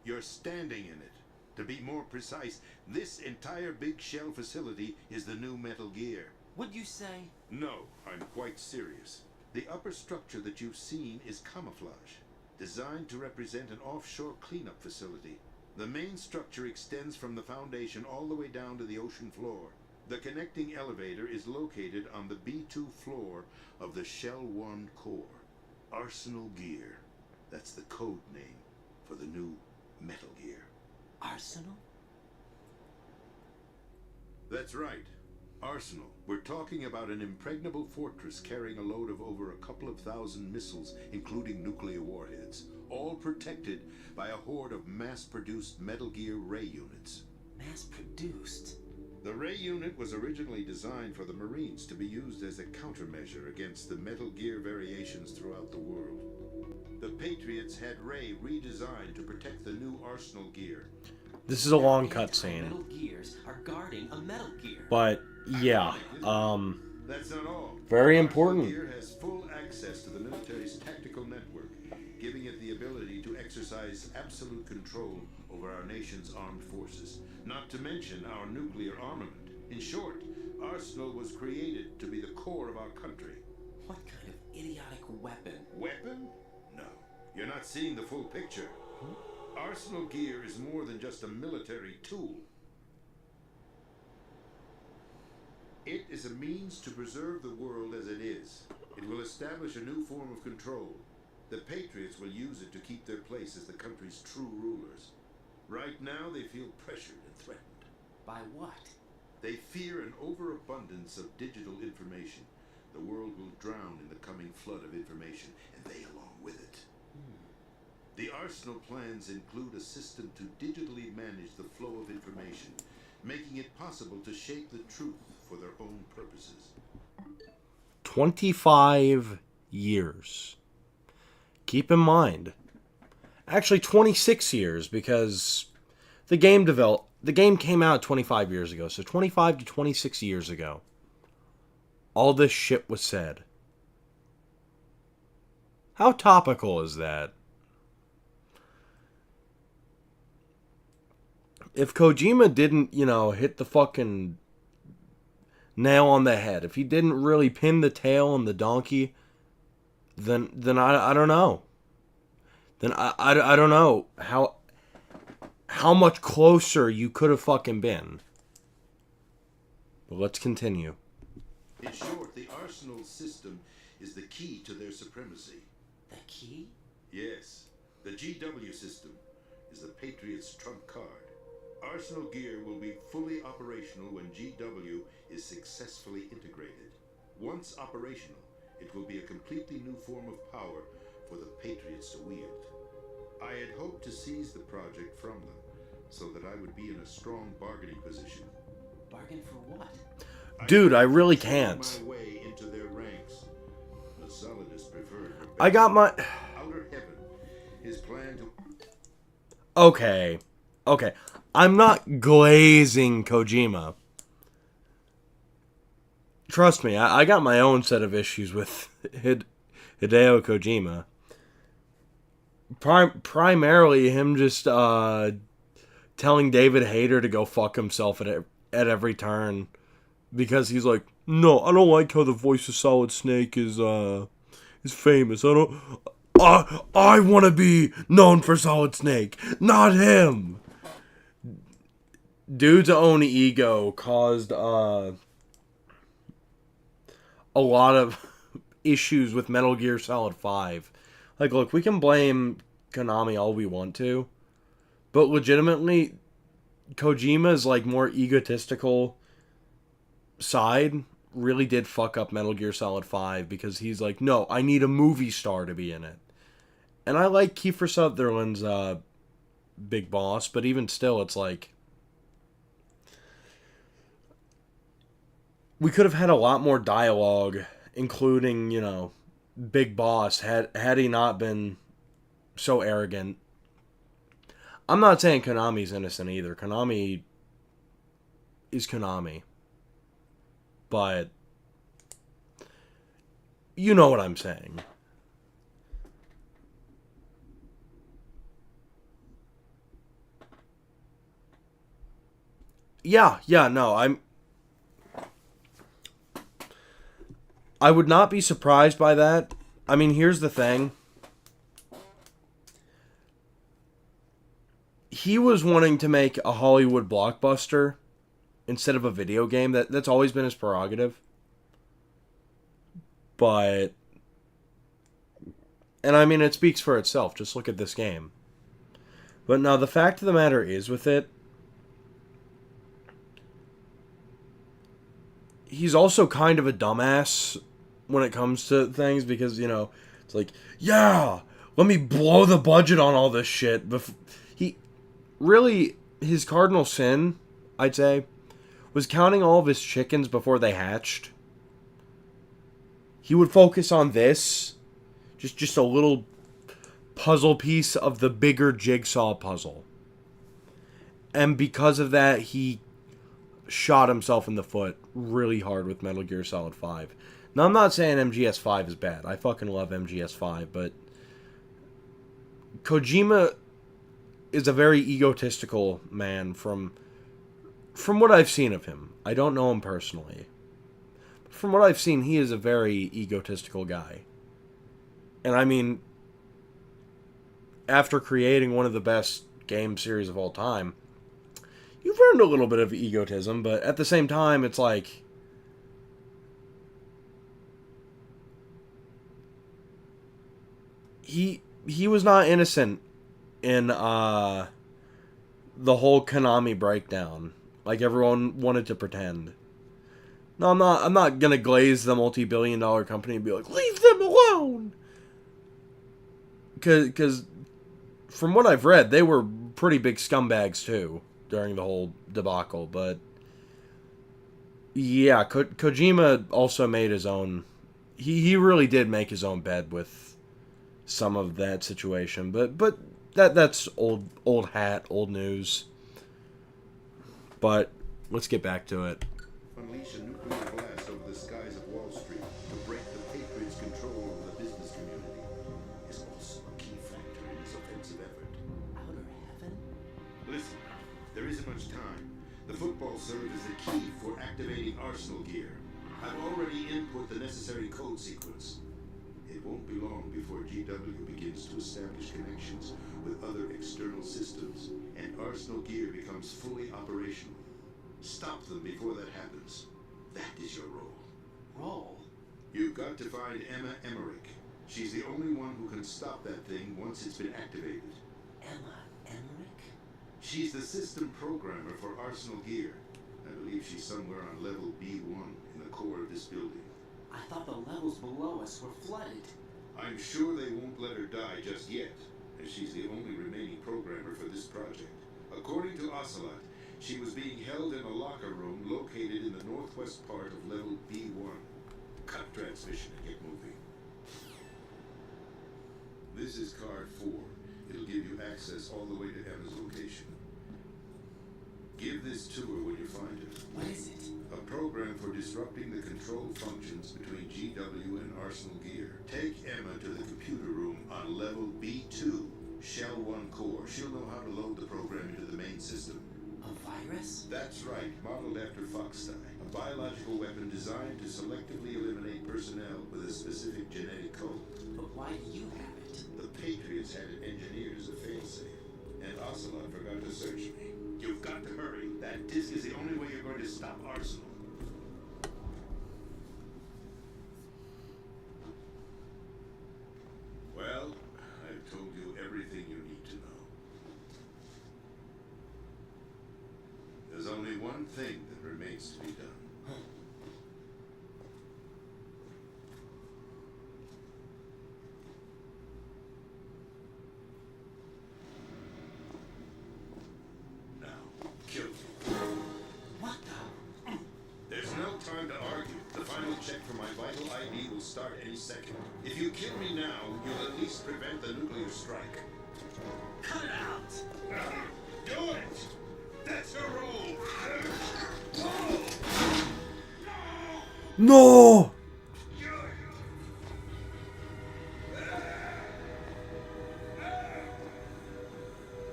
You're standing in it. To be more precise, this entire Big Shell facility is the new Metal Gear. What'd you say? No, I'm quite serious. The upper structure that you've seen is camouflage, designed to represent an offshore cleanup facility. The main structure extends from the foundation all the way down to the ocean floor. The connecting elevator is located on the B2 floor of the Shell 1 core. Arsenal Gear. That's the code name for the new Metal Gear. Arsenal? That's right. Arsenal. We're talking about an impregnable fortress carrying a load of over a couple of thousand missiles, including nuclear warheads, all protected by a horde of mass-produced Metal Gear Ray units. Mass-produced? The Ray unit was originally designed for the Marines to be used as a countermeasure against the Metal Gear variations throughout the world. The Patriots had Ray redesigned to protect the new Arsenal Gear. This is a long Metal cutscene. gears are guarding a Metal Gear. But, yeah. That's not all. Very Arsenal important. Gear has full access to the military's tactical network, giving it the ability to exercise absolute control over our nation's armed forces, not to mention our nuclear armament. In short, Arsenal was created to be the core of our country. What kind of idiotic weapon? Weapon? No. You're not seeing the full picture. Arsenal Gear is more than just a military tool. It is a means to preserve the world as it is. It will establish a new form of control. The Patriots will use it to keep their place as the country's true rulers. Right now, they feel pressured and threatened. By what? They fear an overabundance of digital information. The world will drown in the coming flood of information, and they along with it. The Arsenal plans include a system to digitally manage the flow of information, making it possible to shape the truth for their own purposes. 25 years. Keep in mind. Actually, 26 years, because the game came out 25 years ago, so 25 to 26 years ago. All this shit was said. How topical is that? If Kojima didn't, hit the fucking nail on the head, if he didn't really pin the tail on the donkey, then I don't know. Then I don't know how much closer you could have fucking been. But let's continue. In short, the Arsenal system is the key to their supremacy. The key? Yes. The GW system is the Patriots' trump card. Arsenal Gear will be fully operational when GW is successfully integrated. Once operational, it will be a completely new form of power for the Patriots to wield. I had hoped to seize the project from them, so that I would be in a strong bargaining position. Bargain for what? Dude, I really can't. My way into their ranks. The Solidus preferred. I got my... Outer Heaven. His plan to... Okay. I'm not glazing Kojima. Trust me, I got my own set of issues with Hideo Kojima. Primarily him just telling David Hayter to go fuck himself at every turn. Because he's like, no, I don't like how the voice of Solid Snake is famous. I want to be known for Solid Snake, not him. Dude's own ego caused a lot of issues with Metal Gear Solid 5. Like, look, we can blame Konami all we want to, but legitimately, Kojima's like more egotistical side really did fuck up Metal Gear Solid 5 because he's like, no, I need a movie star to be in it. And I like Kiefer Sutherland's Big Boss, but even still, it's like, we could have had a lot more dialogue, including, Big Boss, had he not been so arrogant. I'm not saying Konami's innocent either. Konami is Konami. But you know what I'm saying. Yeah, no, I would not be surprised by that. I mean, here's the thing. He was wanting to make a Hollywood blockbuster instead of a video game. That's always been his prerogative. But... and I mean, it speaks for itself. Just look at this game. But now, the fact of the matter is with it, he's also kind of a dumbass when it comes to things because, it's like, yeah, let me blow the budget on all this shit. His cardinal sin, I'd say, was counting all of his chickens before they hatched. He would focus on this, just a little puzzle piece of the bigger jigsaw puzzle. And because of that, he shot himself in the foot really hard with Metal Gear Solid 5. Now, I'm not saying MGS5 is bad. I fucking love MGS5, but Kojima is a very egotistical man from what I've seen of him. I don't know him personally. From what I've seen, he is a very egotistical guy. And I mean, after creating one of the best game series of all time, you've earned a little bit of egotism, but at the same time, it's like, he was not innocent in the whole Konami breakdown, like everyone wanted to pretend. No, I'm not gonna glaze the multi-billion-dollar company and be like, leave them alone, because from what I've read, they were pretty big scumbags too during the whole debacle. But yeah, Kojima also made his own. He really did make his own bed with some of that situation. But that's old hat, old news. But let's get back to it. Unleash a nuclear blast over the skies of Wall Street to break the Patriots' control over the business community is also a key factor in this offensive effort. Outer heaven? Listen, there isn't much time. The football served as the key for activating Arsenal gear. I've already input the necessary code sequence. It won't be long before GW begins to establish connections with other external systems, and Arsenal gear becomes fully operational. Stop them before that happens. That is your role. Roll? You've got to find Emma Emmerich. She's the only one who can stop that thing once it's been activated. Emma Emmerich? She's the system programmer for Arsenal gear. I believe she's somewhere on level B1 in the core of this building. I thought the levels below us were flooded. I'm sure they won't let her die just yet, as she's the only remaining programmer for this project. According to Ocelot, she was being held in a locker room located in the northwest part of level B1. Cut transmission and get moving. This is card 4. It'll give you access all the way to Emma's location. Give this to her when you find her. What is it? A program for disrupting the control functions between GW and Arsenal gear. Take Emma to the computer room on level B2, Shell 1 core. She'll know how to load the program into the main system. A virus? That's right, modeled after Foxdie, a biological weapon designed to selectively eliminate personnel with a specific genetic code. But why do you have it? The Patriots had it engineered as a failsafe, and Ocelot forgot to search me. You've got to hurry. That disk is the only way you're going to stop Arsenal. Well, I've told you everything you need to know. There's only one thing that remains to be done. Now, kill me. What the? There's no time to argue. The final check for my vital ID will start any second. If you kill me now, you'll at least prevent the nuclear strike. Cut it out! Do it! That's a roll! No!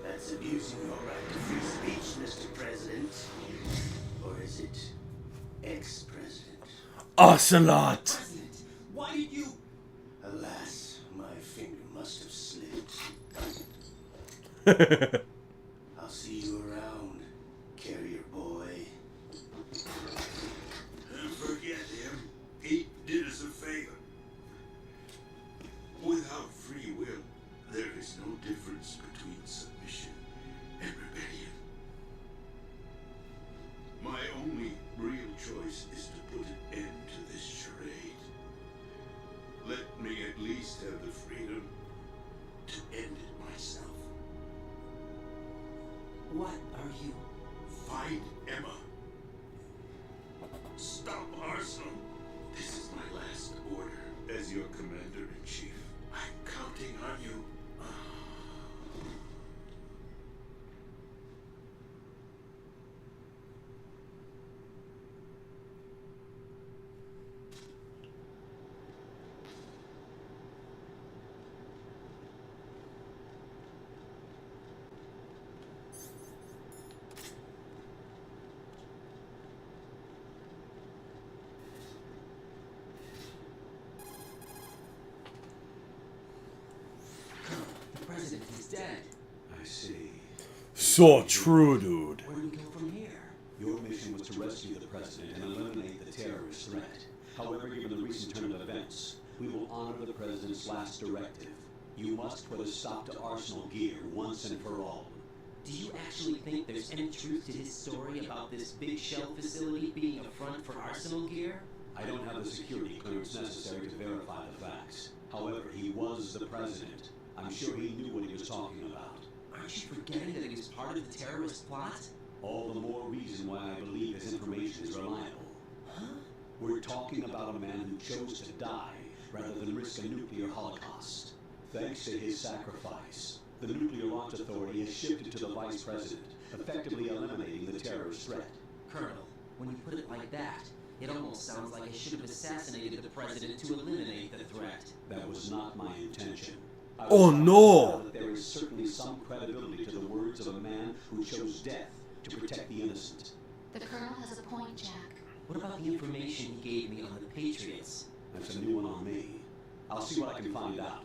That's abusing your right to free speech, Mr. President. Or is it ex-president? Ocelot! President, why did you... Alas, my finger must have slipped. I'll see you around, carrier boy. Forget him. He did us a favor. Without free will, there is no difference between submission and rebellion. My only real choice is to put an end to this charade. Let me at least have the freedom to end it myself. What are you... Find Emma. Stop Arsenal. This is my last order as your commander-in-chief. I'm counting on you. he's dead. I see. So true, dude. Where do we go from here? Your mission was to rescue the president and eliminate the terrorist threat. However, given the recent turn of events, we will honor the president's last directive. You must put a stop to Arsenal Gear once and for all. Do you actually think there's any truth to his story about this big shell facility being a front for Arsenal Gear? I don't have the security clearance necessary to verify the facts. However, he was the president. I'm sure he knew what he was talking about. Aren't you forgetting that he was part of the terrorist plot? All the more reason why I believe his information is reliable. Huh? We're talking about a man who chose to die rather than risk a nuclear holocaust. Thanks to his sacrifice, the Nuclear Launch Authority has shifted to the Vice President, effectively eliminating the terrorist threat. Colonel, when you put it like that, it almost sounds like I should have assassinated the president to eliminate the threat. That was not my intention. I Oh, was no. that there is certainly some credibility to the words of a man who chose death to protect the innocent. The Colonel has a point, Jack. What about the information he gave me on the Patriots? That's a new one on me. I'll see what I can find out.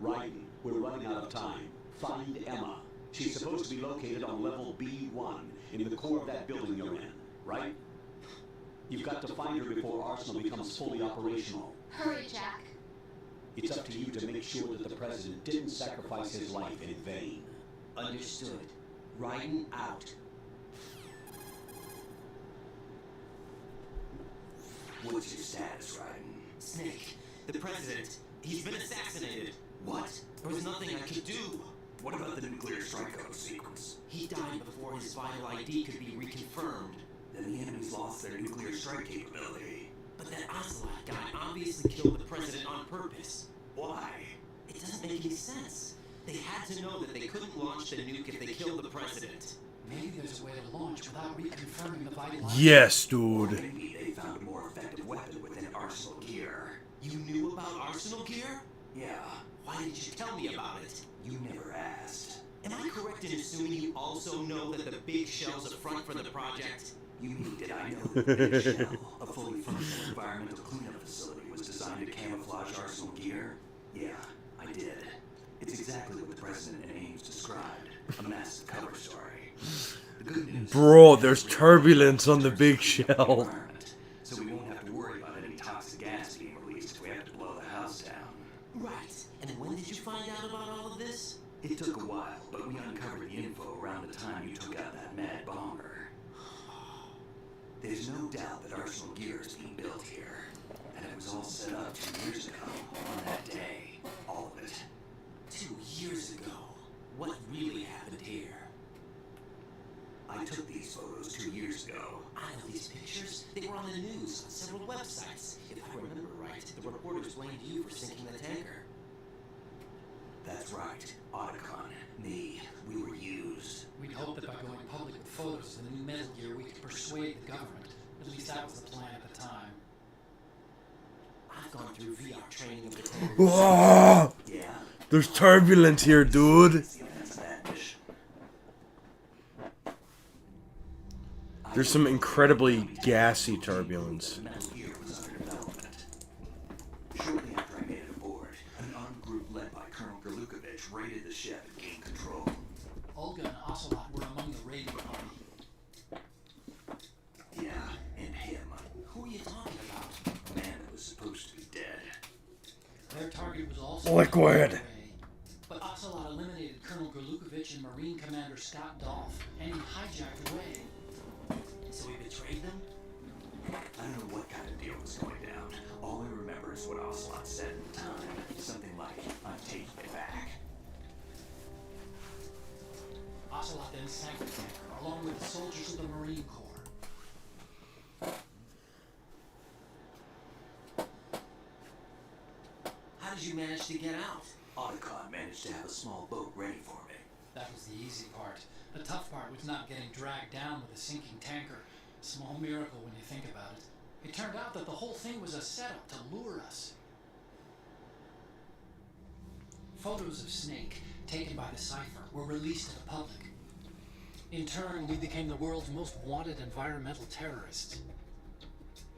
Raiden, we're running out of time. Find Emma. She's supposed to be located on level B1 in the core of that building you're in, right? You've got to find her before Arsenal becomes fully operational. Hurry, Jack. It's up to you to make sure that the president didn't sacrifice his life in vain. Understood. Raiden out. What's your status, Raiden? Snake, the president, he's been assassinated. What? There was nothing I could do. What about the nuclear strikeout sequence? He died before his vital ID could be reconfirmed. Then the enemy's lost their nuclear strike capability. But that Ocelot guy obviously killed the president on purpose. Why? It doesn't make any sense. They had to know that they couldn't launch the nuke if they killed the president. Maybe there's a way to launch without reconfirming the vital. Yes, Or dude. maybe they found a more effective weapon within Arsenal Gear. You knew about Arsenal Gear? Yeah, Why didn't you tell me about it? you never asked. Am I correct in assuming you also know that the big shell's a front for the project? You mean, did I know that the Big Shell, a fully functional environmental cleanup facility, was designed to camouflage Arsenal Gear? Yeah, I did. It's exactly what the President and Ames described. A massive cover story. The good news Bro, there's turbulence on the big shell. environment, so we won't have to worry about any toxic gas being released if we have to blow the house down. Right. And when did you find out about all of this? It took a while, but we uncovered the info around the time you took out that mad bomber. There's no doubt that Arsenal Gear is being built here, and it was all set up 2 years ago, on that day. All of it. 2 years ago. What really happened here? I took these photos 2 years ago. I know these pictures. They were on the news on several websites. If I remember right, the reporters blamed you for sinking the tanker. That's right. Otacon, me, we were used. We'd hoped that by going public with photos of the new Metal Gear, we could persuade the government. At least that was the plan at the time. I've gone through VR training of the tanker. Ah, Yeah, there's turbulence here, dude. that's the events of that mission. There's some incredibly gassy turbulence. Metal Gear was under development. Shortly after I made it aboard, an armed group led by Colonel Gerlukovich raided the ship and gained control. Olga and Ocelot were among the raiding party. Yeah, and him. Who are you talking about? A man that was supposed to be dead. Their target was also Liquid. away. But Ocelot eliminated Colonel Gerlukovich and Marine Commander Scott Dolph, and he hijacked away. So we betrayed them? I don't know what kind of deal was going down. All I remember is what Ocelot said at the time. Something like, I'm taking it back. Ocelot then sank the tanker, along with the soldiers of the Marine Corps. How did you manage to get out? Otacon managed to have a small boat ready for me. That was the easy part. The tough part was not getting dragged down with a sinking tanker. A small miracle when you think about it. It turned out that the whole thing was a setup to lure us. Photos of Snake, taken by the Cypher, were released to the public. In turn, we became the world's most wanted environmental terrorists.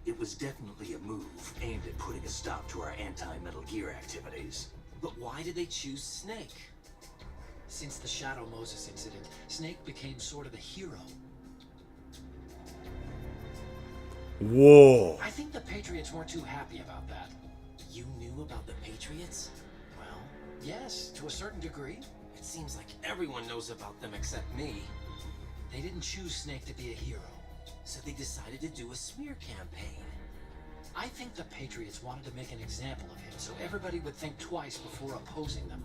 It was definitely a move aimed at putting a stop to our anti-Metal Gear activities. But why did they choose Snake? Since the Shadow Moses incident, Snake became sort of a hero. Whoa. I think the Patriots weren't too happy about that. You knew about the Patriots? Well, yes, to a certain degree. It seems like everyone knows about them except me. They didn't choose Snake to be a hero. So they decided to do a smear campaign. I think the Patriots wanted to make an example of him so everybody would think twice before opposing them.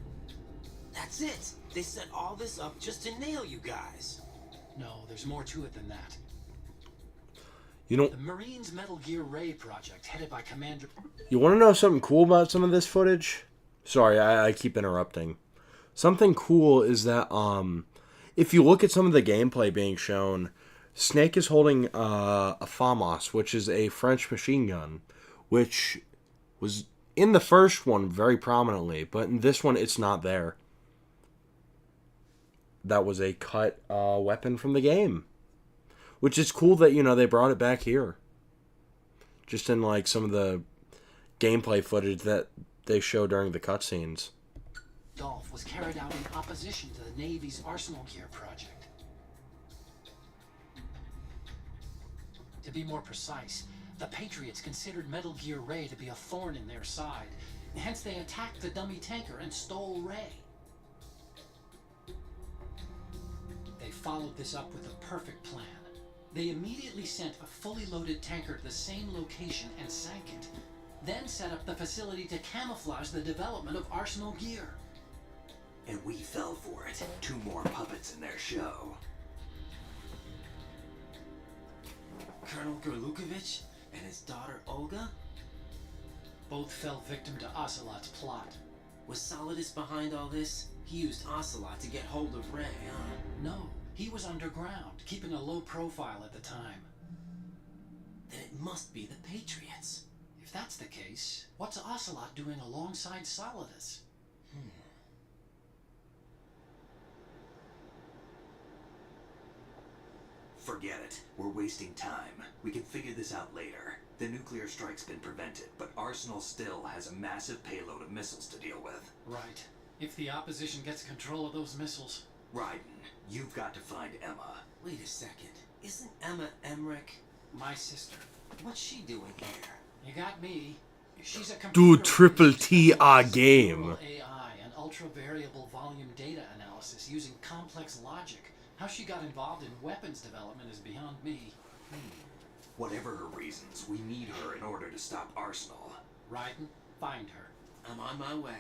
That's it! They set all this up just to nail you guys. No, there's more to it than that. You know, The Marines Metal Gear Ray project, headed by Commander... you want to know something cool about some of this footage? Sorry, I keep interrupting. Something cool is that, if you look at some of the gameplay being shown, Snake is holding a FAMAS, which is a French machine gun, which was in the first one very prominently, but in this one it's not there. That was a cut weapon from the game. Which is cool that, you know, they brought it back here. Just in, like, some of the gameplay footage that they show during the cutscenes. Dolph was carried out in opposition to the Navy's Arsenal Gear project. To be more precise, the Patriots considered Metal Gear Ray to be a thorn in their side. Hence they attacked the dummy tanker and stole Ray. They followed this up with a perfect plan. They immediately sent a fully loaded tanker to the same location and sank it. Then set up the facility to camouflage the development of Arsenal Gear. And we fell for it. 2 more puppets in their show. Colonel Gurlukovich and his daughter Olga? Both fell victim to Ocelot's plot. Was Solidus behind all this? He used Ocelot to get hold of Ray, huh? No, he was underground, keeping a low profile at the time. Then it must be the Patriots. If that's the case, what's Ocelot doing alongside Solidus? Forget it. We're wasting time. We can figure this out later. The nuclear strike's been prevented, but Arsenal still has a massive payload of missiles to deal with. Right. If the opposition gets control of those missiles. Raiden, you've got to find Emma. Wait a second. Isn't Emma Emmerich? My sister. What's she doing here? You got me. She's a Dude, triple TR game. AI and ultra-variable volume data analysis using complex logic. How she got involved in weapons development is beyond me. Whatever her reasons, we need her in order to stop Arsenal. Raiden, find her. I'm on my way.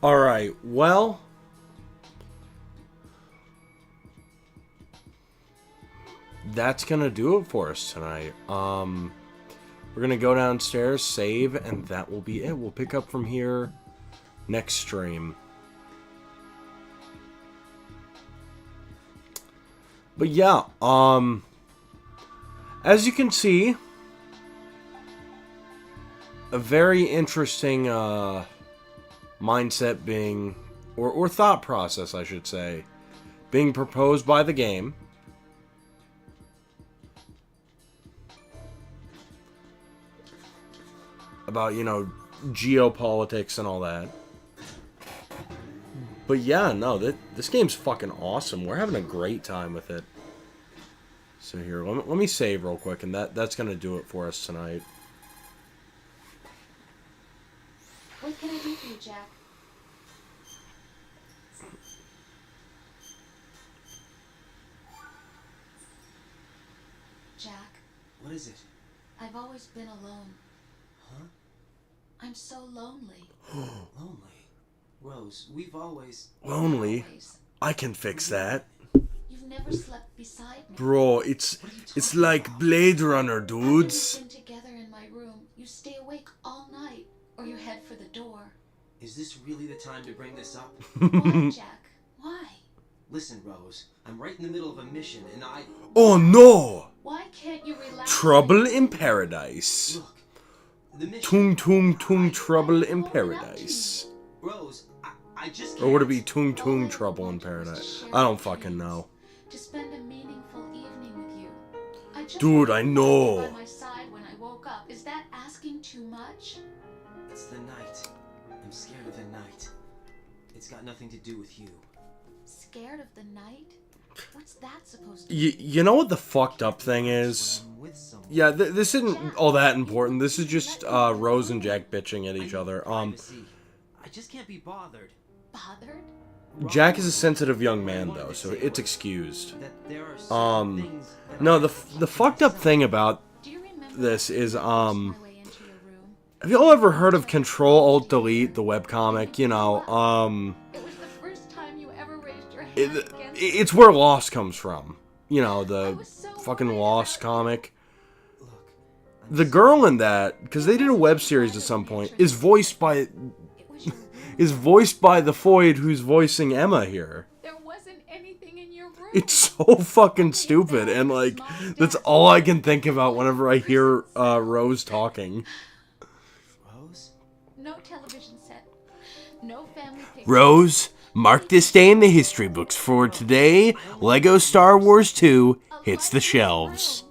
Alright, well, that's gonna do it for us tonight. We're gonna go downstairs, save, and that will be it. We'll pick up from here next stream. But yeah, as you can see, a very interesting mindset being, or thought process, I should say, being proposed by the game. About, you know, geopolitics and all that. But yeah, no, this game's fucking awesome. We're having a great time with it. So here, let me save real quick, and that's gonna do it for us tonight. What can I do for you, Jack? Jack, What is it? I've always been alone. Huh? I'm so lonely. Lonely? Rose, we've always... Lonely? Always. I can fix that. You've never slept beside me. Bro, it's like Blade Runner, dudes. After we've been together in my room, you stay awake all night, or you head for the door. Is this really the time to bring this up? Why, Jack? Why? Listen, Rose, I'm right in the middle of a mission, and I... Oh no! Why can't you relax? Trouble in Paradise. Look, the mission... Tung tung tung trouble in paradise. Rose, I I just Or would it be can't. Tung Tung Trouble in Paradise? I don't fucking know. To spend a meaningful evening with you. I just Dude, wanted I you know. by my side when I woke up. Is that asking too much? It's the night. I'm scared of the night. It's got nothing to do with you. Scared of the night? What's that supposed to be? You know what the fucked up thing is? I'm with someone. Yeah, this isn't all that important. This is just Rose and Jack bitching at each other. Privacy. I just can't be bothered. Bothered? Jack is a sensitive young man though, so it's excused. That there are certain things that No, I the have to the keep fucked up myself. thing about Do you remember this is my way into your room? have y'all ever heard of Control Alt Delete, the webcomic? You know, It was the first time you ever raised your hand it, against it's where Lost comes from. You know, I the was so fucking worried Lost about you. comic. Look, The girl in that, because they did a web series at some point, is voiced by It was your room. the Foyd who's voicing Emma here. There wasn't anything in your room. It's so fucking stupid, and like that's all I can think about whenever I hear Rose talking. Rose? No television set. No family pictures. Rose, mark this day in the history books for today. Lego Star Wars 2 hits the shelves.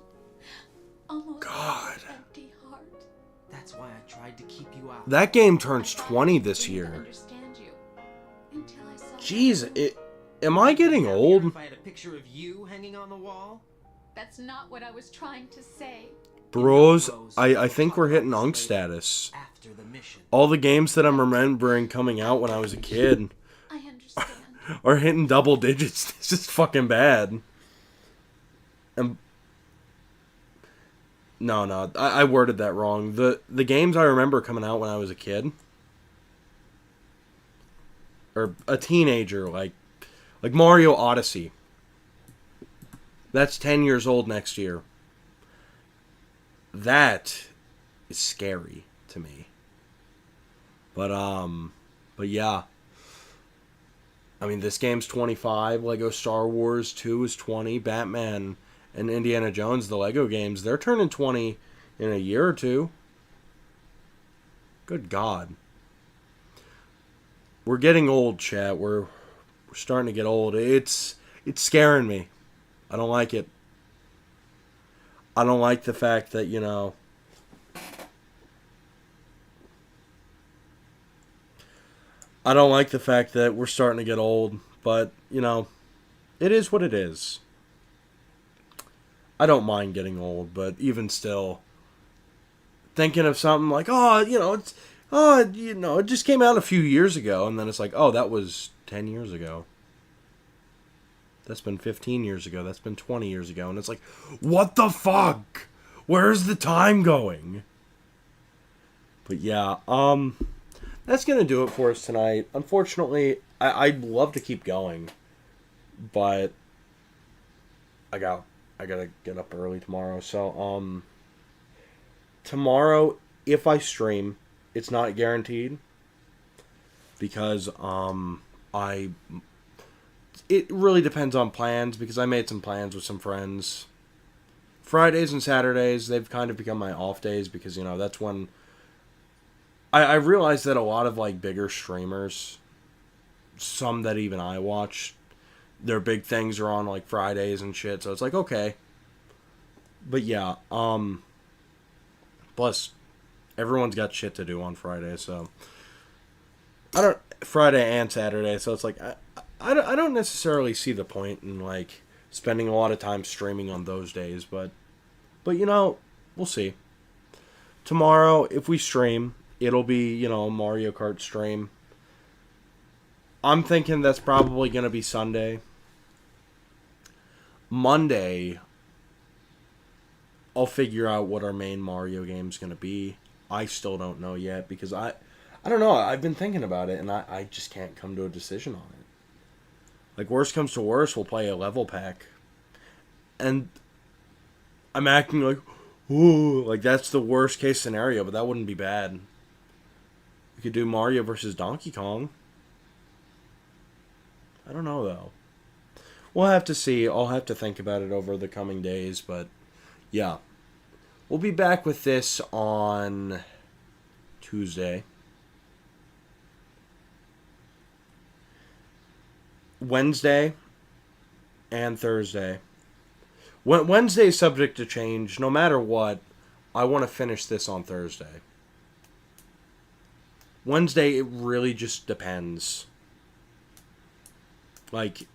Almost God. an empty heart. That's why I tried to keep you out. That game turns 20 this year. Understand you until I saw Jeez, am I getting old? If I had a picture of you hanging on the wall? That's not what I was trying to say. Bros, I think we're hitting Unk status. After the mission. All the games that I'm remembering coming out when I was a kid I understand. are hitting double digits. This is fucking bad. And no, I worded that wrong. The games I remember coming out when I was a kid, or a teenager, like Mario Odyssey. That's 10 years old next year. That is scary to me. But yeah. I mean, this game's 25. Lego Star Wars 2 is 20. Batman and Indiana Jones, the Lego games, they're turning 20 in a year or two. Good God. We're getting old, chat. We're starting to get old. It's scaring me. I don't like it. I don't like the fact that, you know, I don't like the fact that we're starting to get old, but, you know, it is what it is. I don't mind getting old, but even still, thinking of something like, it just came out a few years ago, and then it's like, oh, that was 10 years ago. That's been 15 years ago. That's been 20 years ago. And it's like, what the fuck? Where's the time going? But yeah, that's going to do it for us tonight. Unfortunately, I'd love to keep going, but I gotta get up early tomorrow. So, tomorrow, if I stream, it's not guaranteed, because, it really depends on plans, because I made some plans with some friends. Fridays and Saturdays, they've kind of become my off days, because, you know, that's when I realized that a lot of, like, bigger streamers, some that even I watch, their big things are on, like, Fridays and shit, so it's like, okay. But yeah, plus, everyone's got shit to do on Friday, so Friday and Saturday, so it's like, I don't necessarily see the point in, like, spending a lot of time streaming on those days, but you know, we'll see. Tomorrow, if we stream, it'll be, you know, a Mario Kart stream. I'm thinking that's probably going to be Sunday. Monday, I'll figure out what our main Mario game's going to be. I still don't know yet, because I don't know, I've been thinking about it, and I just can't come to a decision on it. Like, worst comes to worst, we'll play a level pack. And I'm acting like, ooh, like that's the worst case scenario, but that wouldn't be bad. We could do Mario versus Donkey Kong. I don't know, though. We'll have to see. I'll have to think about it over the coming days, but yeah. We'll be back with this on Tuesday. Wednesday and Thursday. Wednesday is subject to change. No matter what, I want to finish this on Thursday. Wednesday, it really just depends. Like,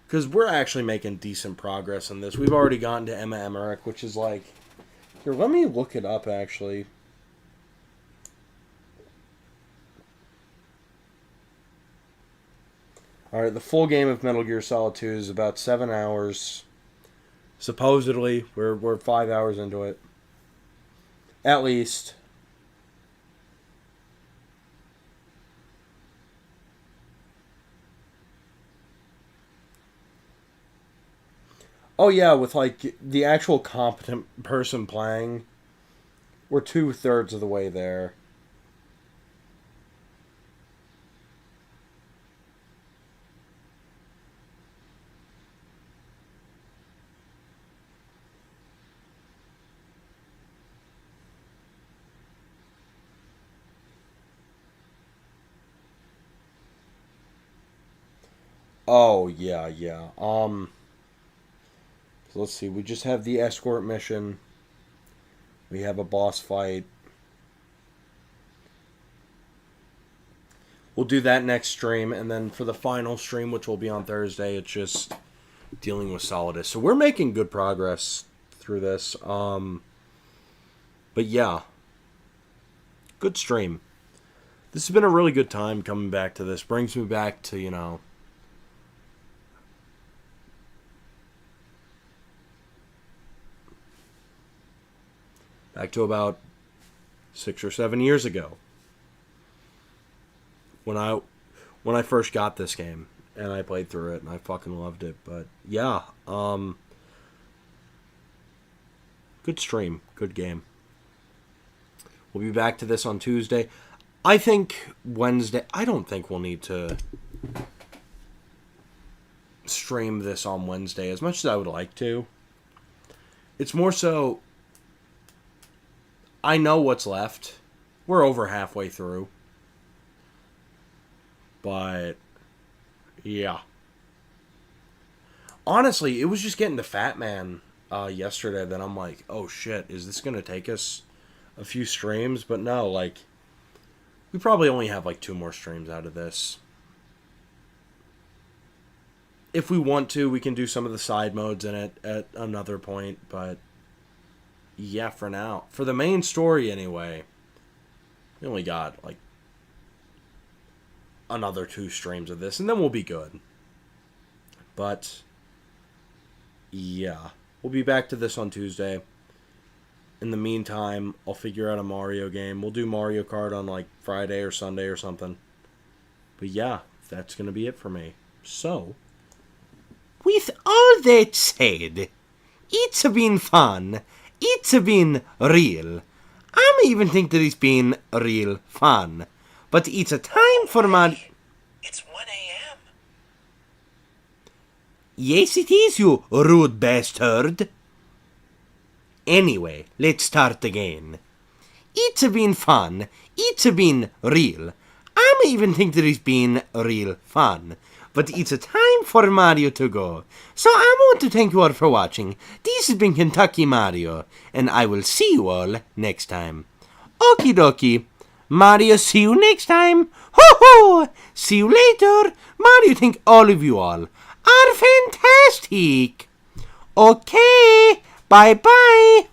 because we're actually making decent progress in this. We've already gotten to Emma Emmerich, which is like... Here, let me look it up, actually. Alright, the full game of Metal Gear Solid 2 is about 7 hours. Supposedly, we're 5 hours into it. At least. Oh yeah, with like the actual competent person playing, we're 2/3 of the way there. Oh yeah. So let's see, we just have the escort mission. We have a boss fight. We'll do that next stream, and then for the final stream, which will be on Thursday, it's just dealing with Solidus. So we're making good progress through this. But yeah. Good stream. This has been a really good time coming back to this. Brings me back to, you know... Back to about 6 or 7 years ago, when I first got this game and I played through it and I fucking loved it. But yeah, good stream, good game. We'll be back to this on Tuesday. I think Wednesday. I don't think we'll need to stream this on Wednesday as much as I would like to. It's more so. I know what's left. We're over halfway through. But, yeah. Honestly, it was just getting to Fat Man yesterday that I'm like, oh shit, is this going to take us a few streams? But no, like, we probably only have like 2 more streams out of this. If we want to, we can do some of the side modes in it at another point, but... Yeah, for now. For the main story, anyway, we only got, like, another 2 streams of this, and then we'll be good. But, yeah. We'll be back to this on Tuesday. In the meantime, I'll figure out a Mario game. We'll do Mario Kart on, like, Friday or Sunday or something. But, yeah, that's going to be it for me. So, with all that said, it's been fun. It's been real. I even think that it's been real fun. But it's a time for my... It's 1 a.m. Yes, it is, you rude bastard. Anyway, let's start again. It's been fun. It's been real. I even think that it's been real fun. But it's a time for Mario to go. So I want to thank you all for watching. This has been Kentucky Mario, and I will see you all next time. Okie dokie. Mario, see you next time. Ho ho! See you later. Mario, thank all of you all are fantastic. Okay. Bye bye.